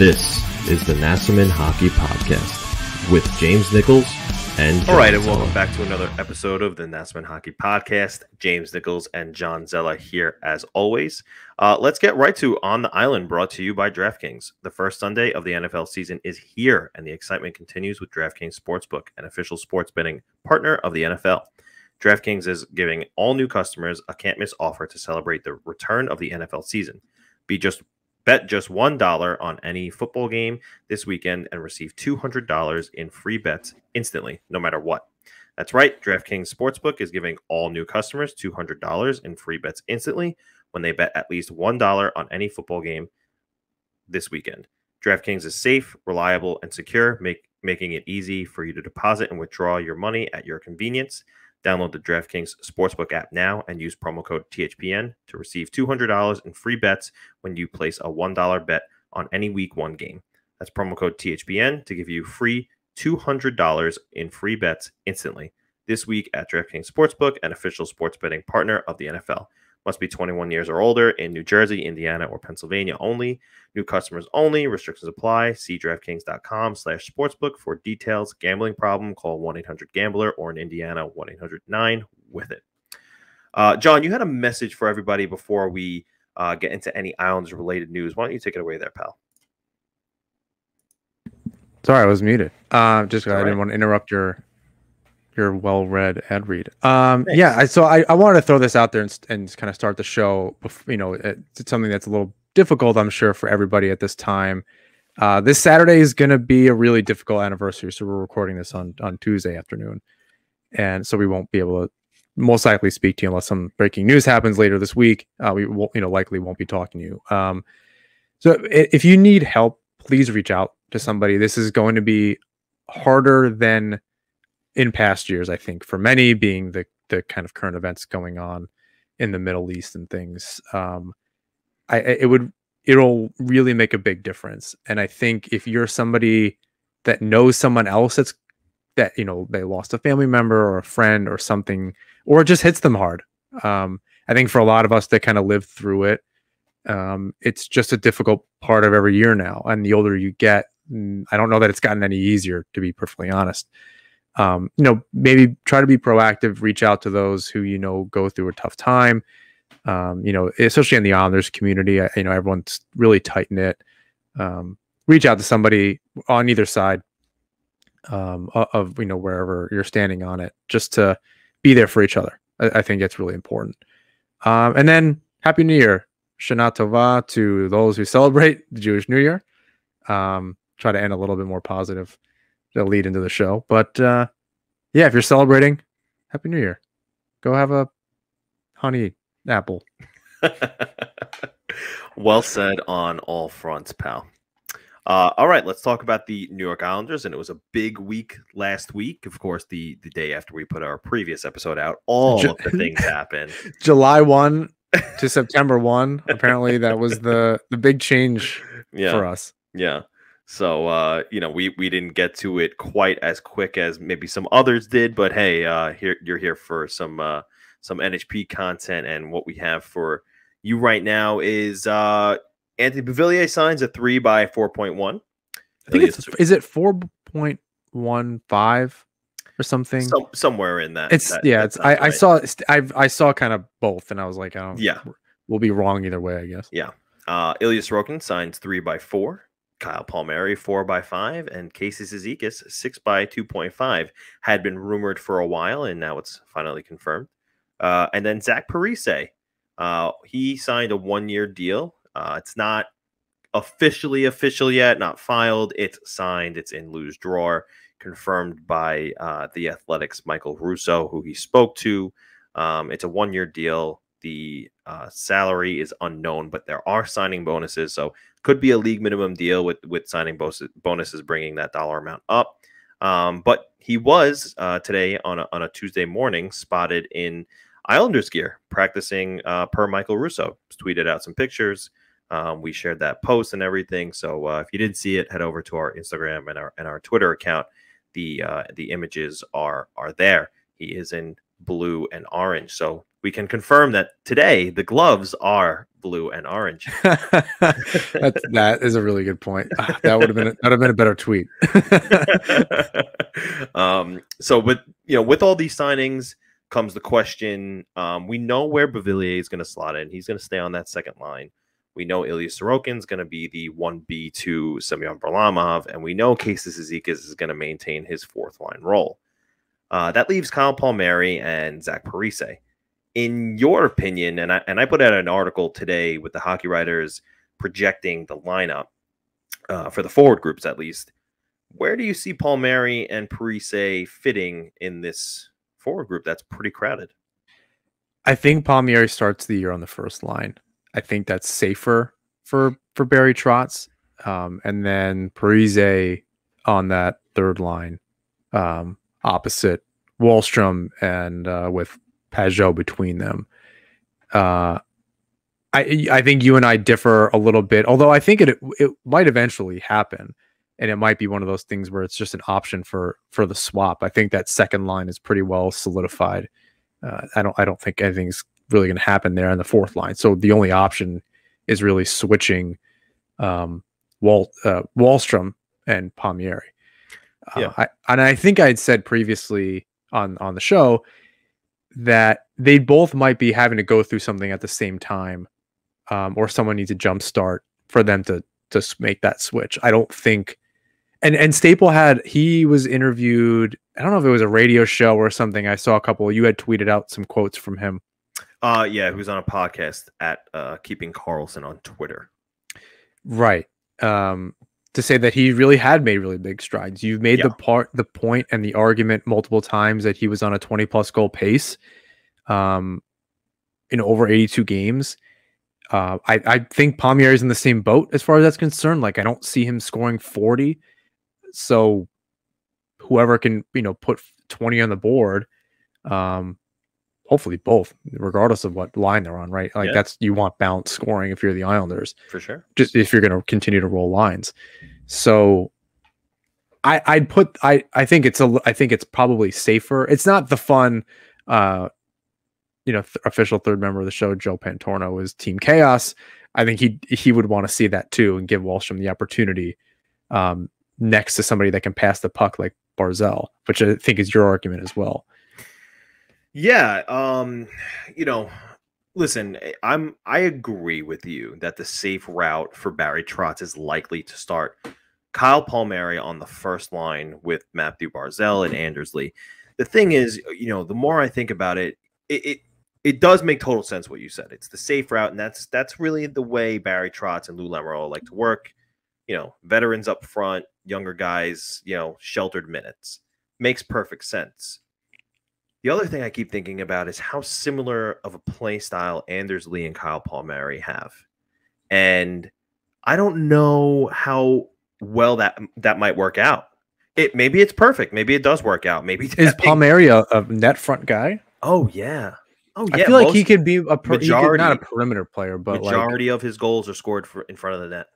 This is the Nasserman Hockey Podcast with James Nichols and John All right, and Zella. welcome back to another episode of the Nasserman Hockey Podcast. James Nichols and John Zella here as always. Let's get right to On the Island, brought to you by DraftKings. The first Sunday of the NFL season is here, and the excitement continues with DraftKings Sportsbook, an official sports betting partner of the NFL. DraftKings is giving all new customers a can't-miss offer to celebrate the return of the NFL season. Bet just $1 on any football game this weekend and receive $200 in free bets instantly, no matter what. That's right, DraftKings Sportsbook is giving all new customers $200 in free bets instantly when they bet at least $1 on any football game this weekend. DraftKings is safe, reliable, and secure, making it easy for you to deposit and withdraw your money at your convenience. Download the DraftKings Sportsbook app now and use promo code THPN to receive $200 in free bets when you place a $1 bet on any Week 1 game. That's promo code THPN to give you free $200 in free bets instantly this week at DraftKings Sportsbook, an official sports betting partner of the NFL. Must be 21 years or older in New Jersey, Indiana, or Pennsylvania only. New customers only. Restrictions apply. See DraftKings.com/sportsbook for details. Gambling problem? Call 1-800-GAMBLER or in Indiana, 1-800-9-WITH-IT. John, you had a message for everybody before we get into any Islanders-related news. Why don't you take it away there, pal? Sorry, I was muted. I didn't right. want to interrupt your well-read ad read. Yeah, so I wanted to throw this out there and kind of start the show. You know, it's something that's a little difficult, I'm sure, for everybody at this time. This Saturday is going to be a really difficult anniversary, so we're recording this on Tuesday afternoon, and so we won't be able to most likely speak to you unless some breaking news happens later this week. We won't, likely won't be talking to you. So if you need help, please reach out to somebody. This is going to be harder than in past years, I think, for many, being the kind of current events going on in the Middle East and things. It'll really make a big difference. And I think if you're somebody that knows someone else that they lost a family member or a friend or something, or it just hits them hard. I think for a lot of us that kind of lived through it, it's just a difficult part of every year now. And the older you get, I don't know that it's gotten any easier, to be perfectly honest. Maybe try to be proactive, reach out to those who, go through a tough time. Especially in the Islanders community, everyone's really tight knit. Reach out to somebody on either side of wherever you're standing on it, just to be there for each other. I think it's really important. And then Happy New Year, Shana Tova, to those who celebrate the Jewish New Year. Try to end a little bit more positive to lead into the show, but yeah, if you're celebrating, Happy New Year. Go have a honey apple. Well said on all fronts, pal. All right, let's talk about the New York Islanders. And it was a big week last week. Of course, the day after we put our previous episode out, all of the things happened. July 1 to September 1. Apparently, that was the big change for us. Yeah. So, we didn't get to it quite as quick as maybe some others did. But hey, you're here for some NHP content. And what we have for you right now is Anthony Beauvillier signs a 3x4.1. I think is it 4.15 or something? Somewhere in that. I saw kind of both, and I was like, we'll be wrong either way, I guess. Yeah. Ilya Sorokin signs 3x4. Kyle Palmieri 4x5, and Casey Cizikas 6x2.5 had been rumored for a while, and now it's finally confirmed. And then Zach Parise, he signed a 1-year deal. It's not officially official yet, not filed. It's signed. It's in Lou's drawer, confirmed by the Athletic's Michael Russo, who he spoke to. It's a 1-year deal. The salary is unknown, but there are signing bonuses, so could be a league minimum deal with signing bonuses bringing that dollar amount up. But he was today on a Tuesday morning spotted in Islanders gear practicing per Michael Russo. Tweeted out some pictures. We shared that post and everything. So if you didn't see it, head over to our Instagram and our Twitter account. The images are there. He is in blue and orange. So we can confirm that today the gloves are blue and orange. That is a really good point. That would have been a better tweet. So with all these signings comes the question. We know where Beauvillier is going to slot in. He's going to stay on that second line. We know Ilya Sorokin is going to be the 1B to Semyon Varlamov, and we know Casey Cizikas is going to maintain his fourth line role. That leaves Kyle Palmieri and Zach Parise. In your opinion, and I put out an article today with the Hockey Writers projecting the lineup for the forward groups at least. Where do you see Palmieri and Parise fitting in this forward group that's pretty crowded? I think Palmieri starts the year on the first line. I think that's safer for Barry Trotz. And then Parise on that third line, opposite Wahlstrom and with Pajot between them. I think you and I differ a little bit, although I think it might eventually happen, and it might be one of those things where it's just an option for the swap. I think that second line is pretty well solidified. I don't think anything's really going to happen there in the fourth line. So the only option is really switching Wahlstrom and Palmieri. I think I had said previously on the show that they both might be having to go through something at the same time, or someone needs a jump start for them to make that switch. I don't think. And Staple he was interviewed. I don't know if it was a radio show or something. I saw a couple. You had tweeted out some quotes from him. Yeah, he was on a podcast at Keeping Carlson on Twitter. Right. To say that he really had made really big strides. You've made the point and the argument multiple times that he was on a 20+ goal pace in over 82 games. I think Palmieri's in the same boat as far as that's concerned. Like, I don't see him scoring 40. So whoever can, put 20 on the board, hopefully both, regardless of what line they're on, right? Like you want balanced scoring if you're the Islanders, for sure. Just if you're going to continue to roll lines. So I think it's probably safer. It's not the fun, official third member of the show, Joe Pantorno, is Team Chaos. I think he would want to see that too and give Wahlstrom the opportunity next to somebody that can pass the puck like Barzell, which I think is your argument as well. Yeah. Listen, I agree with you that the safe route for Barry Trotz is likely to start Kyle Palmieri on the first line with Matthew Barzell and Anders Lee. The thing is, the more I think about it, it does make total sense what you said. It's the safe route, and that's really the way Barry Trotz and Lou Lamoriello like to work. Veterans up front, younger guys, sheltered minutes. Makes perfect sense. The other thing I keep thinking about is how similar of a play style Anders Lee and Kyle Palmieri have. And I don't know how well that might work out. Maybe it's perfect. Maybe it does work out. Maybe is Palmieri a net front guy? Oh yeah. I feel like he could be not a perimeter player, but majority of his goals are scored in front of the net.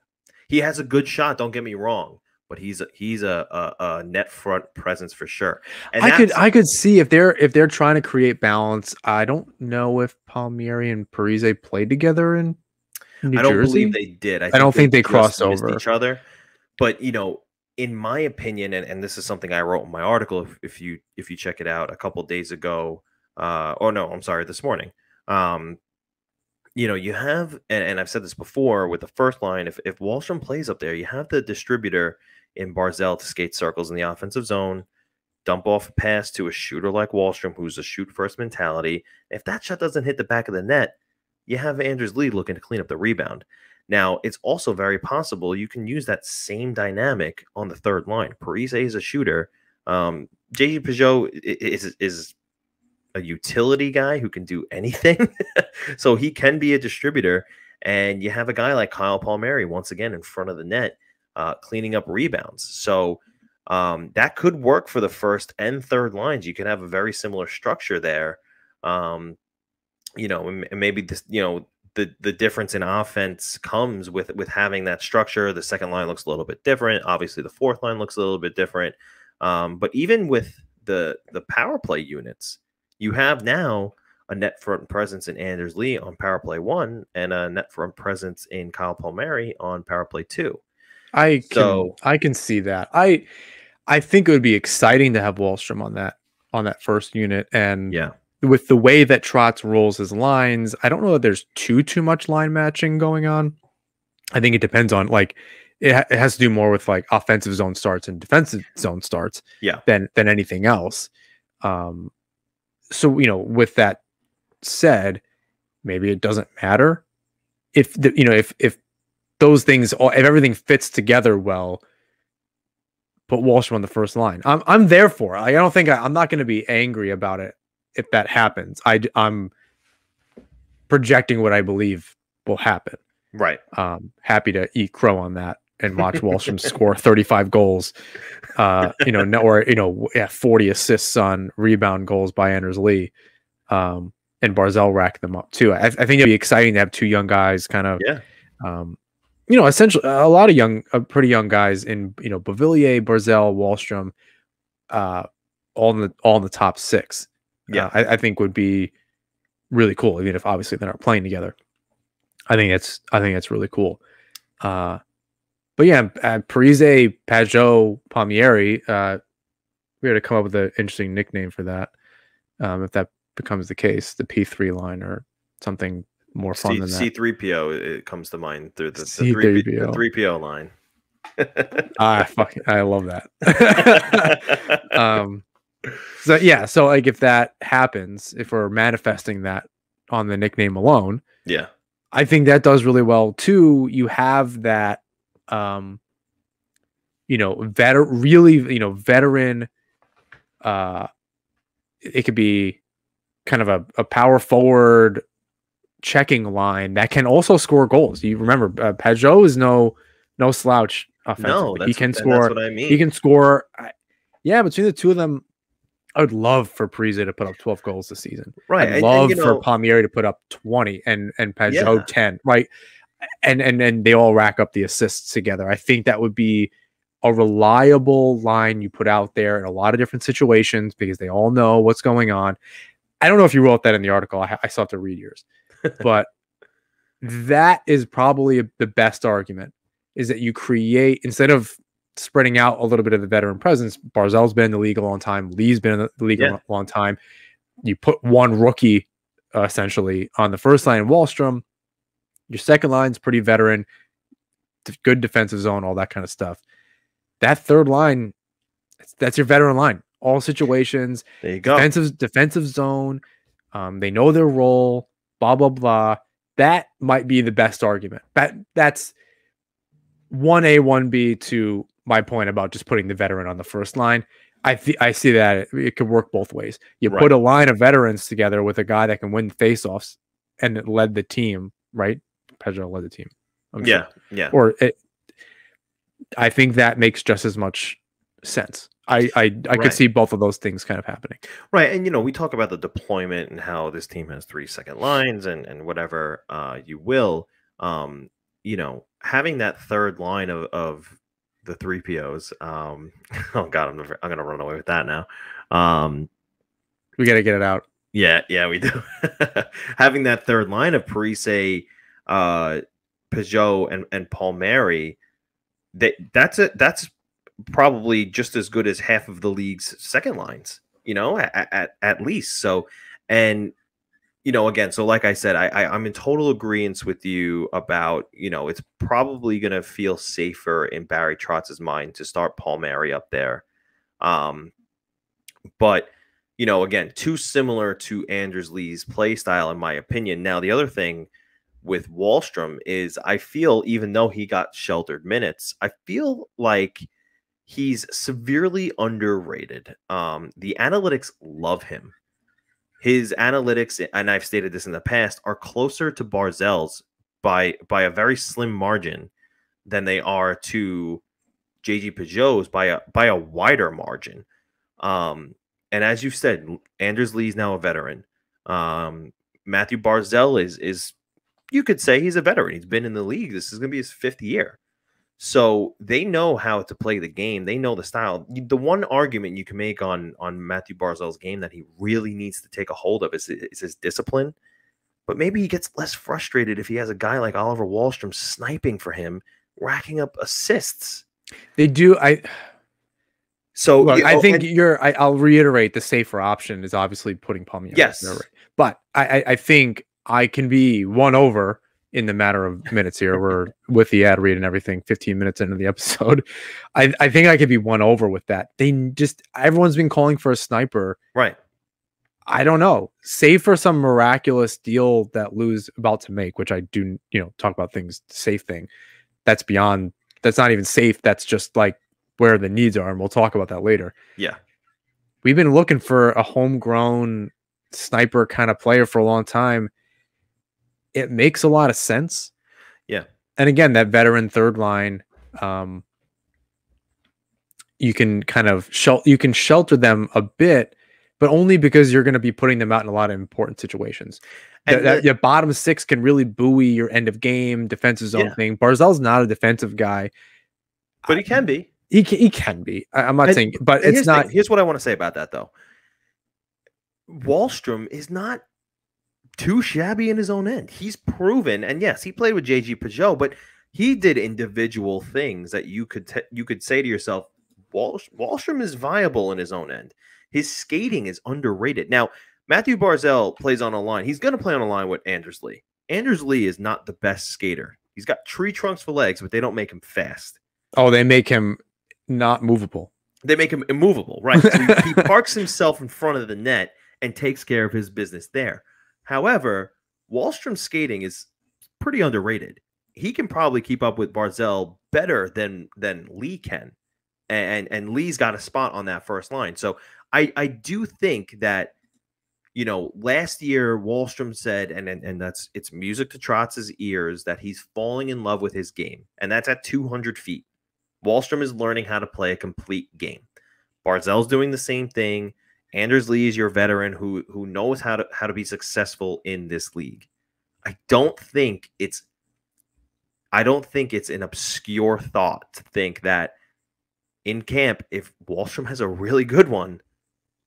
He has a good shot. Don't get me wrong, but he's a net front presence for sure. And I could see if they're trying to create balance. I don't know if Palmieri and Parise played together in New Jersey. I don't believe they did. I don't think they crossed over each other. But in my opinion, and this is something I wrote in my article, if you check it out a couple days ago, this morning. You have, and I've said this before with the first line, if Wahlstrom plays up there, you have the distributor in Barzell to skate circles in the offensive zone, dump off a pass to a shooter like Wahlstrom, who's a shoot first mentality. If that shot doesn't hit the back of the net, you have Anders Lee looking to clean up the rebound. Now, it's also very possible you can use that same dynamic on the third line. Parise is a shooter. J.G. Pajot is a utility guy who can do anything. So he can be a distributor. And you have a guy like Kyle Palmieri, once again, in front of the net, cleaning up rebounds. So that could work for the first and third lines. You can have a very similar structure there. And maybe this, the difference in offense comes with having that structure. The second line looks a little bit different. Obviously, the fourth line looks a little bit different. But even with the power play units, you have now a net front presence in Anders Lee on power play 1 and a net front presence in Kyle Palmieri on power play 2. I can see that. I think it would be exciting to have Wahlstrom on that first unit, and yeah, with the way that Trotz rolls his lines, I don't know that there's too much line matching going on. I think it depends on like it has to do more with like offensive zone starts and defensive zone starts, than anything else. So with that said, maybe it doesn't matter if if those things, if everything fits together well. Put Wahlstrom on the first line. I'm there for it. I don't think I'm not going to be angry about it if that happens. I'm projecting what I believe will happen. Right. Happy to eat crow on that and watch Wahlstrom score 35 goals. 40 assists on rebound goals by Anders Lee, and Barzell rack them up too. I think it'd be exciting to have two young guys kind of. Yeah. Essentially a lot of pretty young guys in, Beauvillier, Barzell, Wahlstrom, all in the top 6. Yeah. I think would be really cool. Even if obviously they're not playing together. I think that's really cool. But yeah, Parise, Pajot, Palmieri, we had to come up with an interesting nickname for that. If that becomes the case, the P3 line or something more fun than that. C3PO, it comes to mind through the 3PO line. I love that. So like if that happens, if we're manifesting that on the nickname alone, I think that does really well too. You have that veteran, it could be kind of a power forward checking line that can also score goals. You remember Pajot is no slouch offensively. No, he can score. That's what I mean. He can score. Between the two of them, I would love for Parise to put up 12 goals this season. Right. I'd love for Palmieri to put up 20 and Pajot 10. Right. And they all rack up the assists together. I think that would be a reliable line you put out there in a lot of different situations because they all know what's going on. I don't know if you wrote that in the article. I still have to read yours. But that is probably the best argument, is that you create, instead of spreading out a little bit of the veteran presence, Barzell's been in the league a long time, Lee's been in the league a long time. You put one rookie essentially on the first line, Wahlstrom. Your second line's pretty veteran, good defensive zone, all that kind of stuff. That third line, that's your veteran line. All situations. There you go. Defensive zone. They know their role. Blah blah blah. That might be the best argument. That's 1A, 1B to my point about just putting the veteran on the first line. I see that it could work both ways. You put a line of veterans together with a guy that can win faceoffs and it led the team, right? Pedro led the team. Yeah. I think that makes just as much sense. I could see both of those things kind of happening. Right. And, we talk about the deployment and how this team has 3 second lines and whatever you will. Having that third line of the 3POs. Oh, God, I'm going to run away with that now. We got to get it out. Yeah, we do. Having that third line of Parise, Pajot, and Palmieri, that's probably just as good as half of the league's second lines, at least. So, and again, so like I said, I'm in total agreement with you about, it's probably going to feel safer in Barry Trotz's mind to start Palmieri up there. But, again, too similar to Anders Lee's play style, in my opinion. Now, the other thing with Wahlstrom is I feel, even though he got sheltered minutes, I feel like he's severely underrated. The analytics love him. His analytics, and I've stated this in the past, are closer to Barzell's by a very slim margin than they are to JG Pajot's by a wider margin. And as you said, Anders Lee's now a veteran. Matthew Barzell is you could say he's a veteran. He's been in the league. This is going to be his 5th year. So they know how to play the game. They know the style. The one argument you can make on Matthew Barzell's game that he really needs to take a hold of is his discipline. But maybe he gets less frustrated if he has a guy like Oliver Wahlstrom sniping for him, racking up assists. They do. So look, I think I'll reiterate the safer option is obviously putting Palmieri. Yes, but I think I can be won over in the matter of minutes here. We're with the ad read and everything, 15 minutes into the episode. I think I could be won over with that. Everyone's been calling for a sniper, right? I don't know. Save for some miraculous deal that Lou's about to make, which I do, talk about things, safe thing. That's not even safe. That's just like where the needs are. And we'll talk about that later. Yeah. We've been looking for a homegrown sniper kind of player for a long time. It makes a lot of sense. Yeah. And again, that veteran third line, you can kind of shelter them a bit, but only because you're going to be putting them out in a lot of important situations. Your bottom six can really buoy your end of game defensive zone thing. Barzell's not a defensive guy, but he can be. He can be. I'm not saying, but it's not. Here's what I want to say about that, though. Wahlstrom is not too shabby in his own end. He's proven, and yes, he played with JG Pajot, but he did individual things that you could say to yourself, Wahlstrom is viable in his own end. His skating is underrated. Now, Matthew Barzell plays on a line. He's going to play on a line with Anders Lee. Anders Lee is not the best skater. He's got tree trunks for legs, but they don't make him fast. Oh, they make him not movable. They make him immovable, right? So he parks himself in front of the net and takes care of his business there. However, Wahlstrom's skating is pretty underrated. He can probably keep up with Barzell better than Lee can. And Lee's got a spot on that first line. So I do think that, last year Wahlstrom said, and it's music to Trotz's ears, that he's falling in love with his game. And that's at 200 feet. Wahlstrom is learning how to play a complete game. Barzell's doing the same thing. Anders Lee is your veteran who knows how to be successful in this league. I don't think it's an obscure thought to think that in camp, if Wahlstrom has a really good one,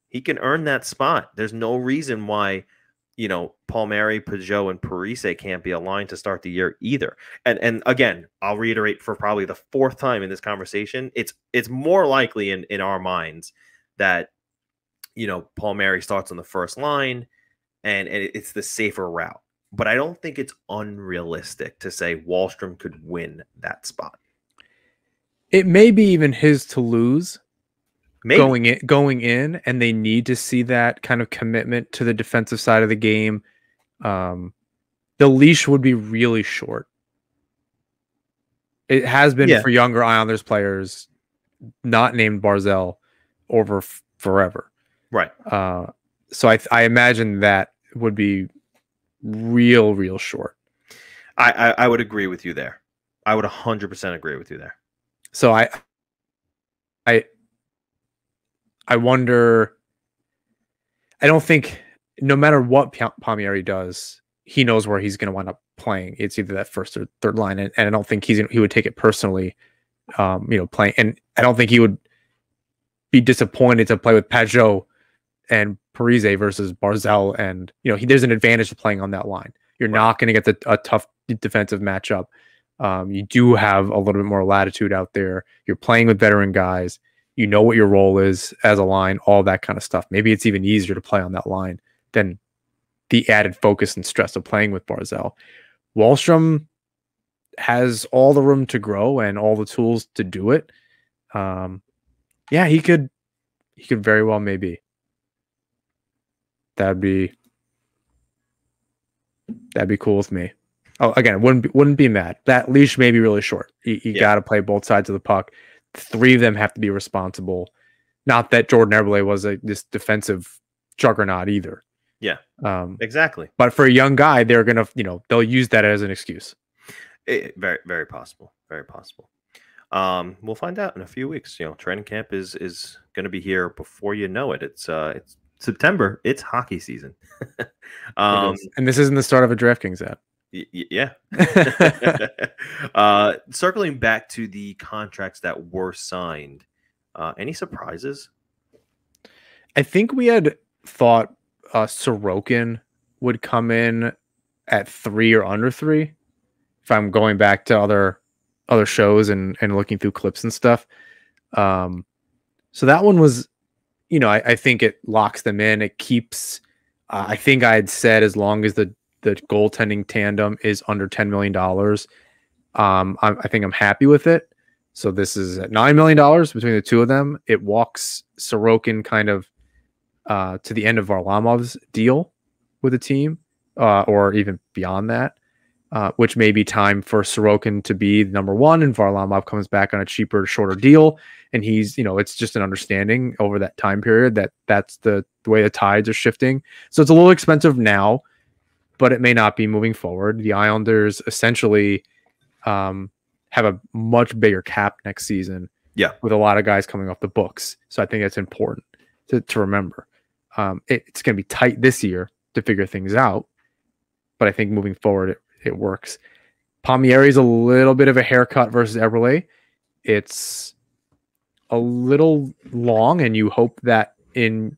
he can earn that spot. There's no reason why, Palmieri, Pajot, and Parise can't be aligned to start the year either. And again, I'll reiterate for probably the fourth time in this conversation, it's more likely in our minds that, Palmieri starts on the first line and it's the safer route. But I don't think it's unrealistic to say Wahlstrom could win that spot. It may be even his to lose. Maybe. Going in, and they need to see that kind of commitment to the defensive side of the game. The leash would be really short. It has been for younger Islanders players, not named Barzell, over forever. Right. So I imagine that would be real short. I would agree with you there. I would 100% agree with you there. So I wonder. I don't think, no matter what Palmieri does, he knows where he's going to wind up playing. It's either that first or third line, and I don't think he would take it personally, playing. And I don't think he would be disappointed to play with Pajot and Parise versus Barzell. And there's an advantage to playing on that line. You're not going to get a tough defensive matchup. You do have a little bit more latitude out there. You're playing with veteran guys. You know what your role is as a line, all that kind of stuff. Maybe it's even easier to play on that line than the added focus and stress of playing with Barzell. Wahlstrom has all the room to grow and all the tools to do it. He could very well maybe. That'd be cool with me. Oh, again, wouldn't be mad. That leash may be really short. You got to play both sides of the puck. Three of them have to be responsible. Not that Jordan Eberle was this defensive juggernaut either. Yeah, exactly. But for a young guy, they're gonna, they'll use that as an excuse. Very, very possible. Very possible. We'll find out in a few weeks. Training camp is going to be here before you know it. It's September. It's hockey season. And this isn't the start of a DraftKings ad. Yeah. Circling back to the contracts that were signed, any surprises? I think we had thought Sorokin would come in at 3 or under 3. If I'm going back to other shows and looking through clips and stuff. So that one was, I think it locks them in. It keeps, I think I had said as long as the goaltending tandem is under $10 million, I think I'm happy with it. So this is at $9 million between the two of them. It walks Sorokin kind of to the end of Varlamov's deal with the team, or even beyond that, which may be time for Sorokin to be number one, and Varlamov comes back on a cheaper, shorter deal. And he's, it's just an understanding over that time period that that's the way the tides are shifting. So it's a little expensive now, but it may not be moving forward. The Islanders essentially have a much bigger cap next season. Yeah, with a lot of guys coming off the books. So I think that's important to remember. It's going to be tight this year to figure things out, but I think moving forward, it works. Palmieri is a little bit of a haircut versus Eberle. It's a little long, and you hope that he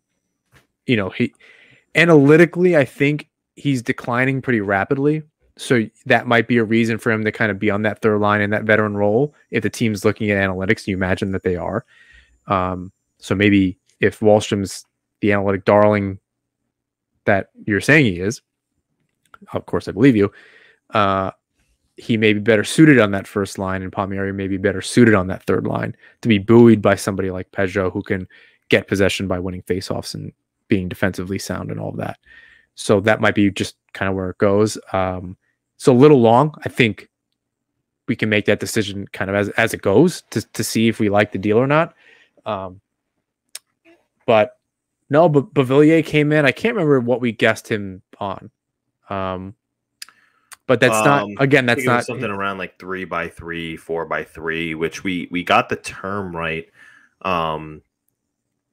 analytically, I think he's declining pretty rapidly. So that might be a reason for him to kind of be on that third line in that veteran role. If the team's looking at analytics, you imagine that they are. So maybe if Wahlstrom's the analytic darling that you're saying he is, of course I believe you, he may be better suited on that first line, and Palmieri may be better suited on that third line to be buoyed by somebody like Peugeot, who can get possession by winning faceoffs and being defensively sound and all of that. So that might be just kind of where it goes. So a little long. I think we can make that decision kind of as it goes to see if we like the deal or not. But no, but Beauvillier came in. I can't remember what we guessed him on. But that's not, again, that's not something around like 3x3, 4x3, which we got the term right. It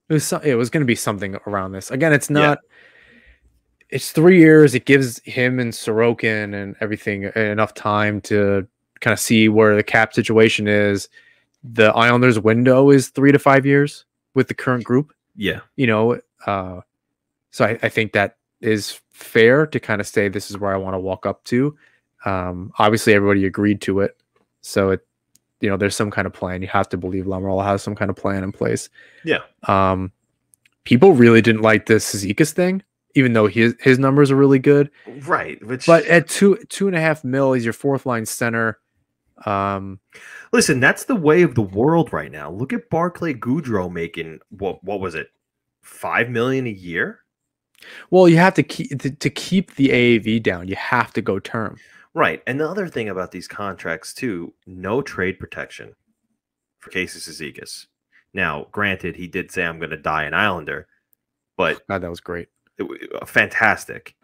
was going to be something around this. Again, it's not, it's 3 years. It gives him and Sorokin and everything enough time to kind of see where the cap situation is. The Islanders window is 3 to 5 years with the current group. Yeah. So I think that is fair to kind of say, this is where I want to walk up to. Obviously everybody agreed to it. So there's some kind of plan. You have to believe Lamoriello has some kind of plan in place. Yeah. People really didn't like the Cizikas thing, even though his numbers are really good. Right. But at $2.5 million, he's your fourth line center. Listen, that's the way of the world right now. Look at Barclay Goodrow making what was it, $5 million a year? Well, you have to keep the AAV down. You have to go term. Right. And the other thing about these contracts too, no trade protection for Casey Cizikas. Now, granted, he did say I'm going to die an Islander, but God, that was great. Fantastic.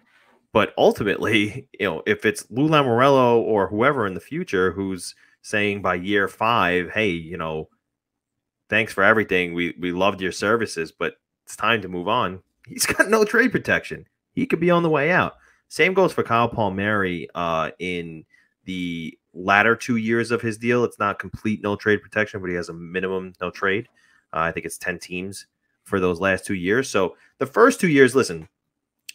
But ultimately, if it's Lou Lamoriello or whoever in the future who's saying by year 5, hey, thanks for everything. We loved your services, but it's time to move on. He's got no trade protection. He could be on the way out. Same goes for Kyle Palmieri in the latter 2 years of his deal. It's not complete no trade protection, but he has a minimum no trade. I think it's 10 teams for those last 2 years. So the first 2 years, listen,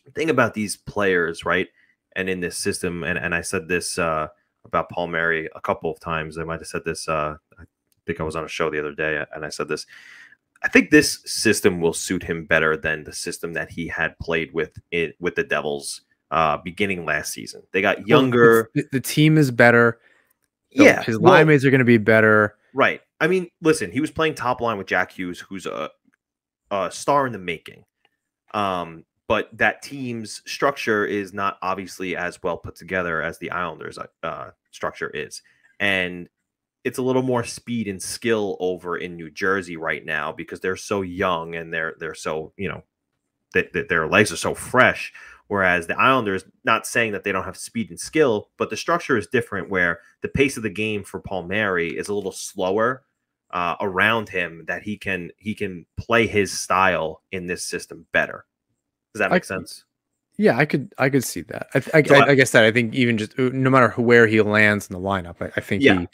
the thing about these players, right, and in this system, and I said this about Palmieri a couple of times. I might have said this. I think I was on a show the other day, and I said this. I think this system will suit him better than the system that he had played with the Devils beginning last season. They got younger. The team is better. His line mates are going to be better. Right. I mean, listen, he was playing top line with Jack Hughes, who's a star in the making. But that team's structure is not obviously as well put together as the Islanders' structure is. And it's a little more speed and skill over in New Jersey right now because they're so young and they're so, their legs are so fresh. Whereas the Islanders, not saying that they don't have speed and skill, but the structure is different where the pace of the game for Palmieri is a little slower around him, that he can play his style in this system better. Does that make sense? Yeah, I could see that. Like I said, I think even just no matter where he lands in the lineup, I think he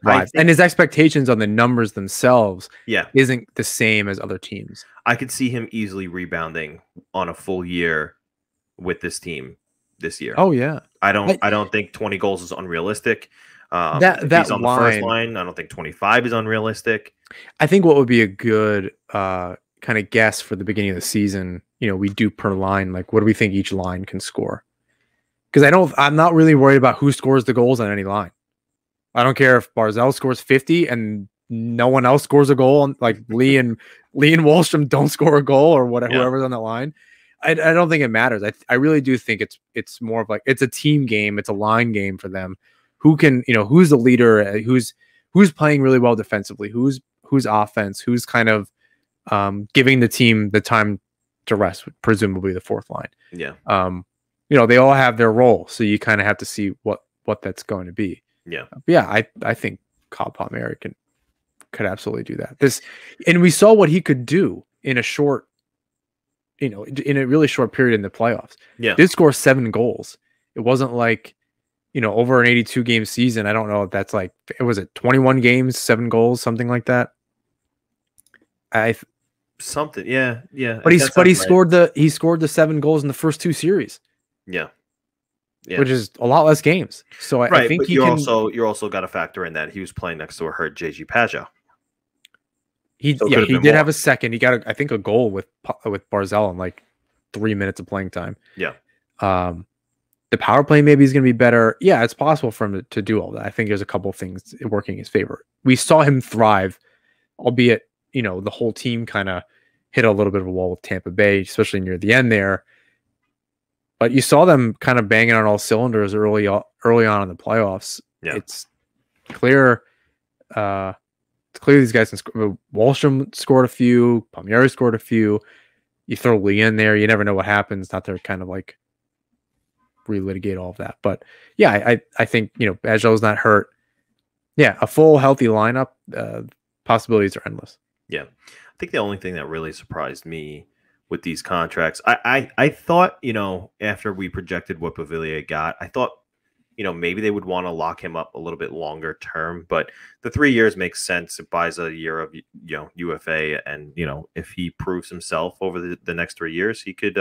thrives. And his expectations on the numbers themselves isn't the same as other teams. I could see him easily rebounding on a full year with this team this year. Oh yeah. I don't think 20 goals is unrealistic. That he's on line, the first line. I don't think 25 is unrealistic. I think what would be a good kind of guess for the beginning of the season, we do per line, like what do we think each line can score? Because I'm not really worried about who scores the goals on any line. I don't care if Barzell scores 50 and no one else scores a goal, like Lee and Wahlstrom don't score a goal or whatever, whoever's on the line. I don't think it matters. I really do think it's more of like it's a team game, it's a line game for them. Who can, who's the leader, who's playing really well defensively, who's offense, who's kind of giving the team the time to rest, presumably the fourth line. Yeah. They all have their role, so you kind of have to see what that's going to be. Yeah. Yeah, I think Kyle Palmieri could absolutely do that. And we saw what he could do in a short, in a really short period in the playoffs. Yeah. He did score 7 goals. It wasn't like, over an 82 game season. I don't know if that's like, was it 21 games, 7 goals, something like that? Something, yeah. But he scored the 7 goals in the first 2 series. Yeah. Which is a lot less games. So I think but you're also got to factor in that he was playing next to a hurt JG Pageau. He did have a second. He got I think a goal with Barzell in like 3 minutes of playing time. Yeah. The power play maybe is going to be better. Yeah, it's possible for him to do all that. I think there's a couple of things working in his favor. We saw him thrive, albeit the whole team kind of hit a little bit of a wall with Tampa Bay, especially near the end there. But you saw them kind of banging on all cylinders early on in the playoffs. Yeah. It's clear. It's clear these guys can score. Wahlstrom scored a few. Palmieri scored a few. You throw Lee in there, you never know what happens. Not to kind of like relitigate all of that, but yeah, I think Barzell's not hurt. Yeah, a full healthy lineup. Possibilities are endless. Yeah, I think the only thing that really surprised me with these contracts, I thought, after we projected what Beauvillier got, I thought, maybe they would want to lock him up a little bit longer term, but the 3 years makes sense. It buys a year of, UFA. And, if he proves himself over the next 3 years, he could,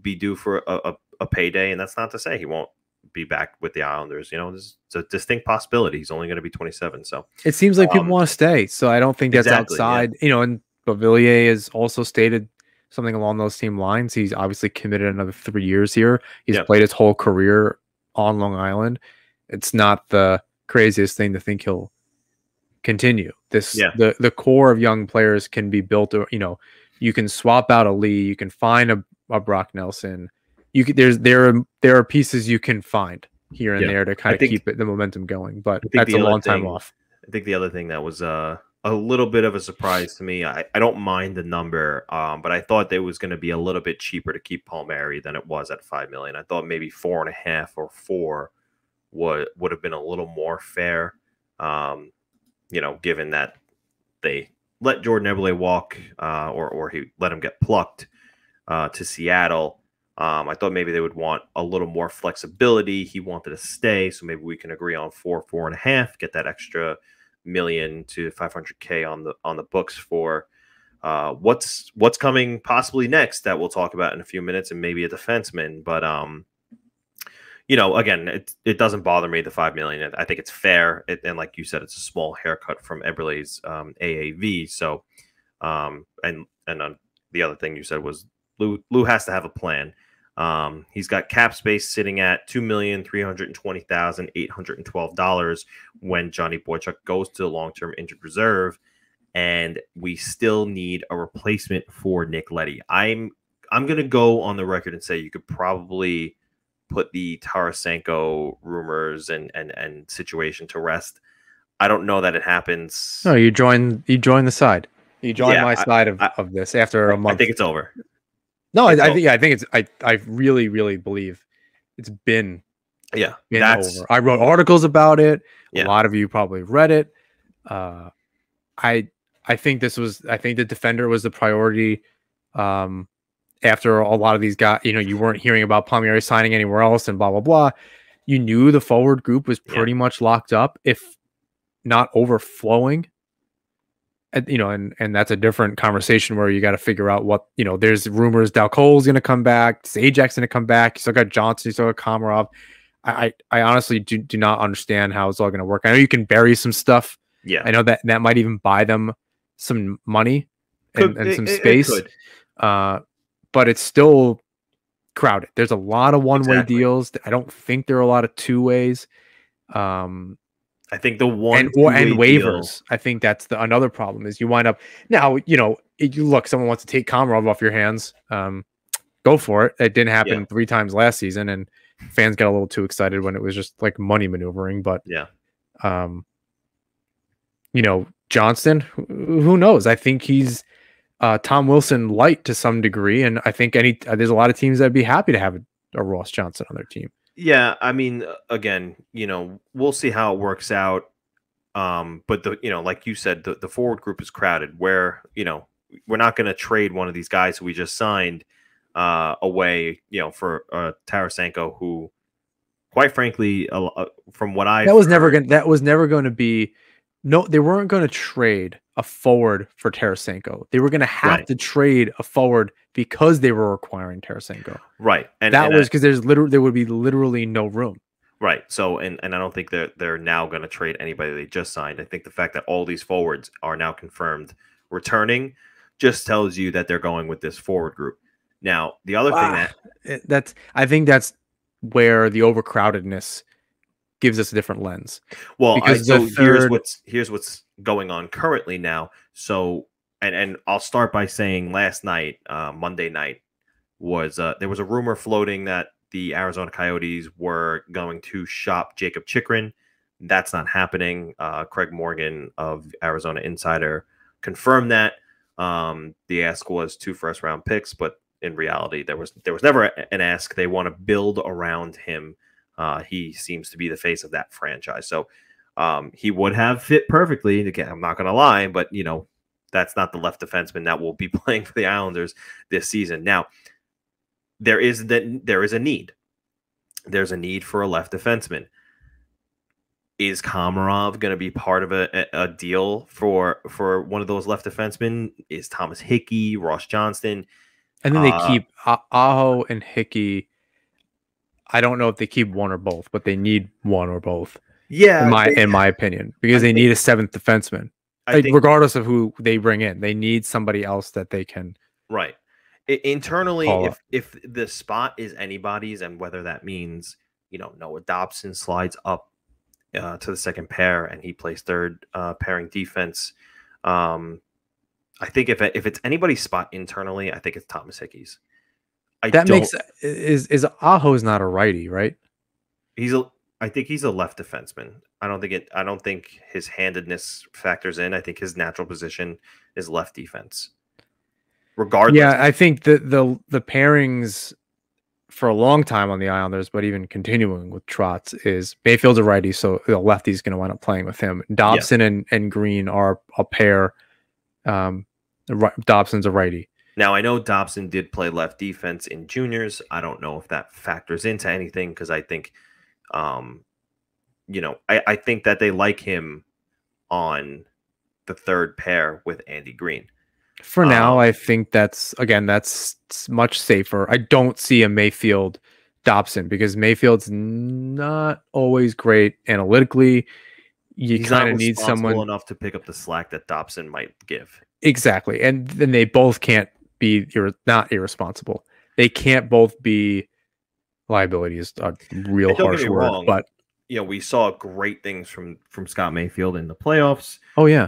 be due for a payday. And that's not to say he won't be back with the Islanders. It's a distinct possibility. He's only going to be 27. So it seems like people want to stay. So I don't think that's outside, and Beauvillier has also stated something along those same lines. He's obviously committed another 3 years here. He's played his whole career on Long Island. It's not the craziest thing to think he'll continue. The core of young players can be built, you can swap out a Lee, you can find a Brock Nelson. There are pieces you can find here and there to kind of keep the momentum going, but that's a long time off. I think the other thing that was a little bit of a surprise to me, I don't mind the number, but I thought it was going to be a little bit cheaper to keep Palmieri than it was at $5 million. I thought maybe 4.5 or 4 would have been a little more fair, given that they let Jordan Eberle walk, or he let him get plucked to Seattle. I thought maybe they would want a little more flexibility. He wanted to stay, so maybe we can agree on 4.5, get that extra $1 million to $500K on the books for what's coming possibly next that we'll talk about in a few minutes, and maybe a defenseman. But again, it doesn't bother me, the $5 million. I think it's fair, and like you said, it's a small haircut from Eberle's AAV. So, and the other thing you said was Lou has to have a plan. He's got cap space sitting at $2,320,812 when Johnny Boychuk goes to long-term injured reserve, and we still need a replacement for Nick Leddy. I'm going to go on the record and say you could probably put the Tarasenko rumors and situation to rest. I don't know that it happens. No, you join the side. You join my side of this after a month. I think it's over. No, I think I really, really believe it's been over. I wrote articles about it. A lot of you probably read it. I think the defender was the priority. after a lot of these guys, you weren't hearing about Palmieri signing anywhere else and blah, blah, blah. You knew the forward group was pretty much locked up, if not overflowing. And that's a different conversation where you got to figure out what, there's rumors Dal Cole's going to come back, Zajak's going to come back. You still got Johnson, you still got Komarov. I honestly do not understand how it's all going to work. I know you can bury some stuff. Yeah. I know that might even buy them some money and some space. But it's still crowded. There's a lot of one-way deals. I don't think there are a lot of two-ways. I think the one and waivers. I think that's another problem is you wind up now. You look, someone wants to take Komarov off your hands. Go for it. It didn't happen 3 times last season, and fans got a little too excited when it was just like money maneuvering. But Johnston, who knows? I think he's Tom Wilson light to some degree, and I think there's a lot of teams that'd be happy to have a Ross Johnston on their team. Yeah, I mean, again, we'll see how it works out. But like you said, the forward group is crowded. Where we're not going to trade one of these guys who we just signed away, for Tarasenko, who, quite frankly, from what I that was never going to be. No, they weren't going to trade a forward for Tarasenko. They were going to have to trade a forward because they were acquiring Tarasenko. Right. And that was because there would be literally no room. Right. So, and I don't think they're now going to trade anybody they just signed. I think the fact that all these forwards are now confirmed returning just tells you that they're going with this forward group. Now, the other thing I think that's where the overcrowdedness gives us a different lens. Well, here's what's going on currently now. So, and I'll start by saying last night, Monday night, there was a rumor floating that the Arizona Coyotes were going to shop Jacob Chikrin. That's not happening. Craig Morgan of Arizona Insider confirmed that. The ask was 2 first-round picks, but in reality, there was never an ask. They want to build around him. He seems to be the face of that franchise. So he would have fit perfectly. Again, I'm not going to lie, but, that's not the left defenseman that will be playing for the Islanders this season. Now, there is a need. There's a need for a left defenseman. Is Komarov going to be part of a deal for one of those left defensemen? Is Thomas Hickey, Ross Johnston? And then they keep Aho and Hickey. I don't know if they keep one or both, but they need one or both. Yeah, in my opinion, because they need a 7th defenseman. Regardless of who they bring in, they need somebody else that they can. Right. Internally, if the spot is anybody's, and whether that means Noah Dobson slides up to the second pair and he plays third pairing defense. I think if it's anybody's spot internally, I think it's Thomas Hickey's. Is Aho's not a righty, right? I think he's a left defenseman. I don't think his handedness factors in. I think his natural position is left defense. Regardless. Yeah, I think the pairings for a long time on the Islanders, but even continuing with Trotz, is Mayfield's a righty, so the lefty's going to wind up playing with him. Dobson and Green are a pair. Dobson's a righty. Now, I know Dobson did play left defense in juniors. I don't know if that factors into anything, because I think, I think that they like him on the third pair with Andy Green. For now, I think that's much safer. I don't see a Mayfield Dobson, because Mayfield's not always great analytically. You kind of need someone enough to pick up the slack that Dobson might give. Exactly. And then they both can't be not irresponsible. They can't both be liabilities. A real harsh word, but we saw great things from Scott Mayfield in the playoffs. Oh yeah.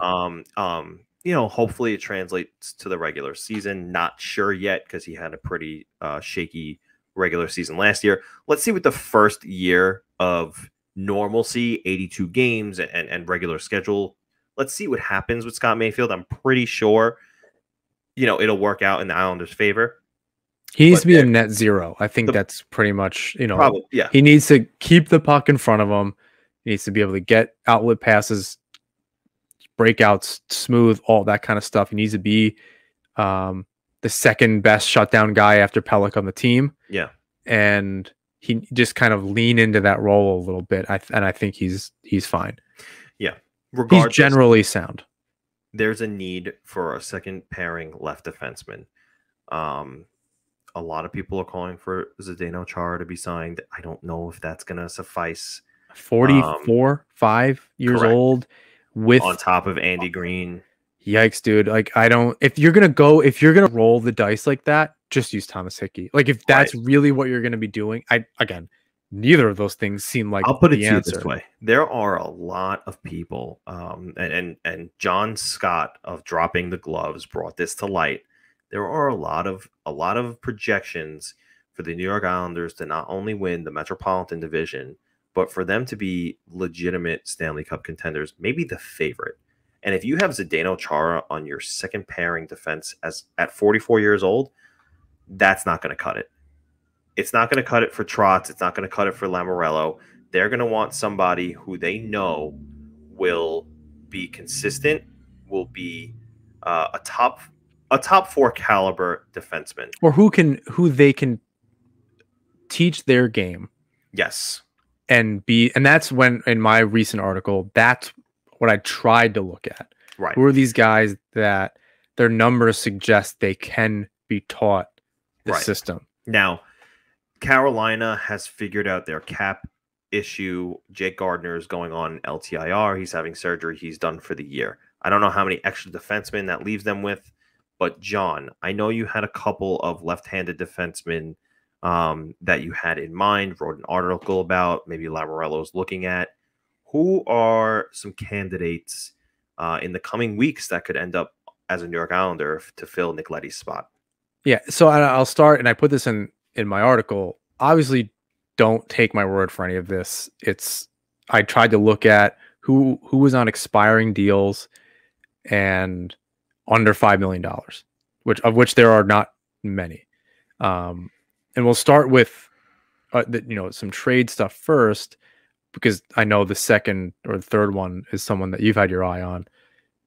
Hopefully it translates to the regular season. Not sure yet, because he had a pretty shaky regular season last year. Let's see what the first year of normalcy, 82 games and regular schedule. Let's see what happens with Scott Mayfield. I'm pretty sure, it'll work out in the Islanders' favor. He needs to be a net zero. I think that's pretty much, probably, yeah. He needs to keep the puck in front of him. He needs to be able to get outlet passes, breakouts, smooth, all that kind of stuff. He needs to be the second best shutdown guy after Pellick on the team. Yeah. And he just kind of lean into that role a little bit. And I think he's fine. Yeah. He's generally sound. There's a need for a second pairing left defenseman. A lot of people are calling for Zdeno Chara to be signed. I don't know if that's going to suffice. 44, 5 years correct. old with on top of Andy Green. Yikes, dude. Like, if you're going to roll the dice like that, just use Thomas Hickey. Like, if that's really what you're going to be doing, neither of those things seem like I'll put it the to you answer. this way. There are a lot of people, and John Scott of Dropping the Gloves brought this to light. There are a lot of projections for the New York Islanders to not only win the Metropolitan Division, but for them to be legitimate Stanley Cup contenders, maybe the favorite. And if you have Zdeno Chara on your second pairing defense at 44 years old, that's not going to cut it. It's not going to cut it for Trotz. It's not going to cut it for Lamoriello. They're going to want somebody who they know will be consistent, will be a top 4 caliber defenseman, or who they can teach their game. Yes. And that's when, in my recent article, that's what I tried to look at. Right. Who are these guys that their numbers suggest they can be taught the system? Now, Carolina has figured out their cap issue. Jake Gardner is going on LTIR. He's having surgery. He's done for the year. I don't know how many extra defensemen that leaves them with. But, John, I know you had a couple of left-handed defensemen that you had in mind, wrote an article about, maybe Lamoriello's looking at. Who are some candidates in the coming weeks that could end up as a New York Islander to fill Nick Leddy's spot? Yeah, so I'll start, and I put this in my article. Obviously, don't take my word for any of this. I tried to look at who was on expiring deals and under $5 million, which there are not many. And we'll start with some trade stuff first, because I know the second or the third one is someone that you've had your eye on.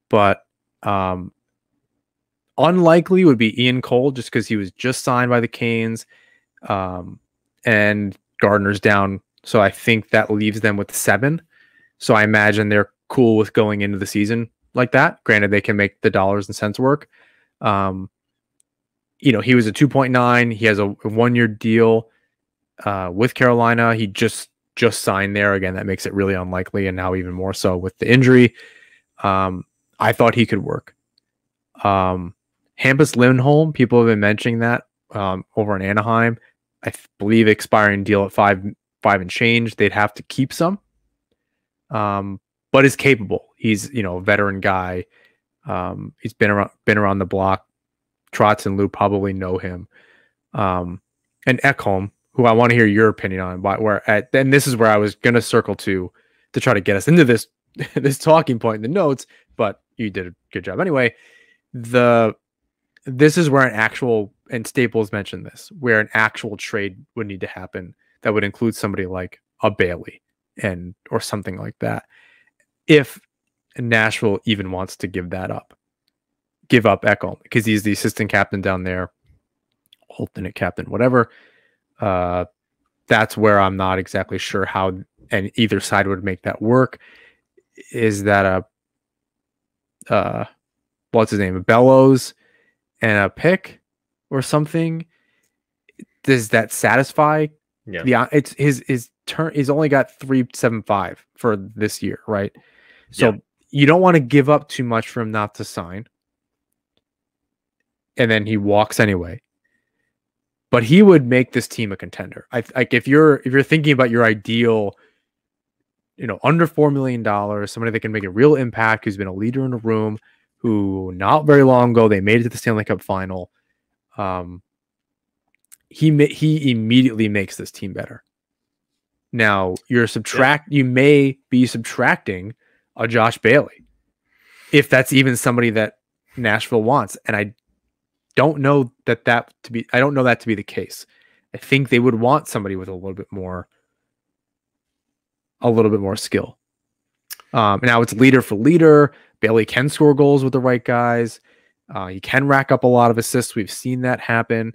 But unlikely would be Ian Cole, just because he was just signed by the Canes, and Gardner's down. So I think that leaves them with 7. So I imagine they're cool with going into the season like that. Granted, they can make the dollars and cents work. He was a 2.9. He has a 1-year deal with Carolina. He just signed there. Again, that makes it really unlikely, and now even more so with the injury. I thought he could work. Hampus Lindholm, people have been mentioning that over in Anaheim. I believe expiring deal at 5 and change. They'd have to keep some, but is capable. He's a veteran guy. He's been around the block. Trotz and Lou probably know him. And Ekholm, who I want to hear your opinion on, and this is where I was going to circle to try to get us into this talking point in the notes, but you did a good job anyway. This is where an actual, and Staples mentioned this, where an actual trade would need to happen that would include somebody like a Bailey or something like that. If Nashville even wants to give up Ekholm, because he's the assistant captain down there, alternate captain, whatever. That's where I'm not exactly sure how and either side would make that work. Is that what's his name? A Bellows and a pick or something? Does that satisfy? Yeah. It's his turn. He's only got 3.75 for this year, right? So you don't want to give up too much for him not to sign. And then he walks anyway. But he would make this team a contender. If you're thinking about your ideal, under $4 million, somebody that can make a real impact, who's been a leader in the room, who not very long ago they made it to the Stanley Cup final. He immediately makes this team better. Now you may be subtracting a Josh Bailey, if that's even somebody that Nashville wants, and I don't know that to be the case. I think they would want somebody with a little bit more skill. Now it's leader for leader. Bailey can score goals with the right guys. He can rack up a lot of assists. We've seen that happen.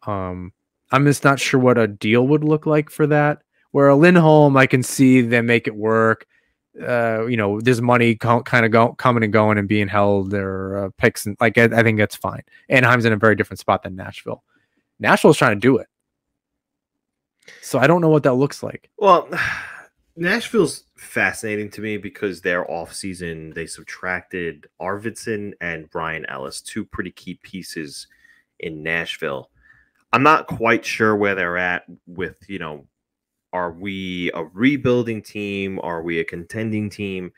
I'm just not sure what a deal would look like for that. Where a Lindholm, I can see them make it work. There's money kind of coming and going and being held. There picks, and like I think that's fine. Anaheim's in a very different spot than Nashville. Nashville's trying to do it, so I don't know what that looks like. Well, Nashville's fascinating to me because their offseason, they subtracted Arvidsson and Brian Ellis, two pretty key pieces in Nashville. I'm not quite sure where they're at with, are we a rebuilding team? Are we a contending team?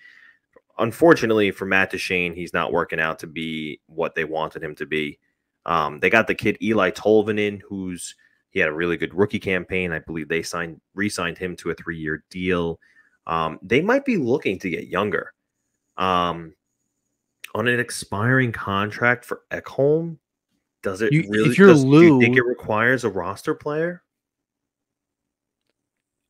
Unfortunately for Matt Duchene, he's not working out to be what they wanted him to be. They got the kid Eli Tolvanen, he had a really good rookie campaign. I believe they re-signed him to a 3-year deal. They might be looking to get younger. On an expiring contract for Ekholm, do you think it requires a roster player?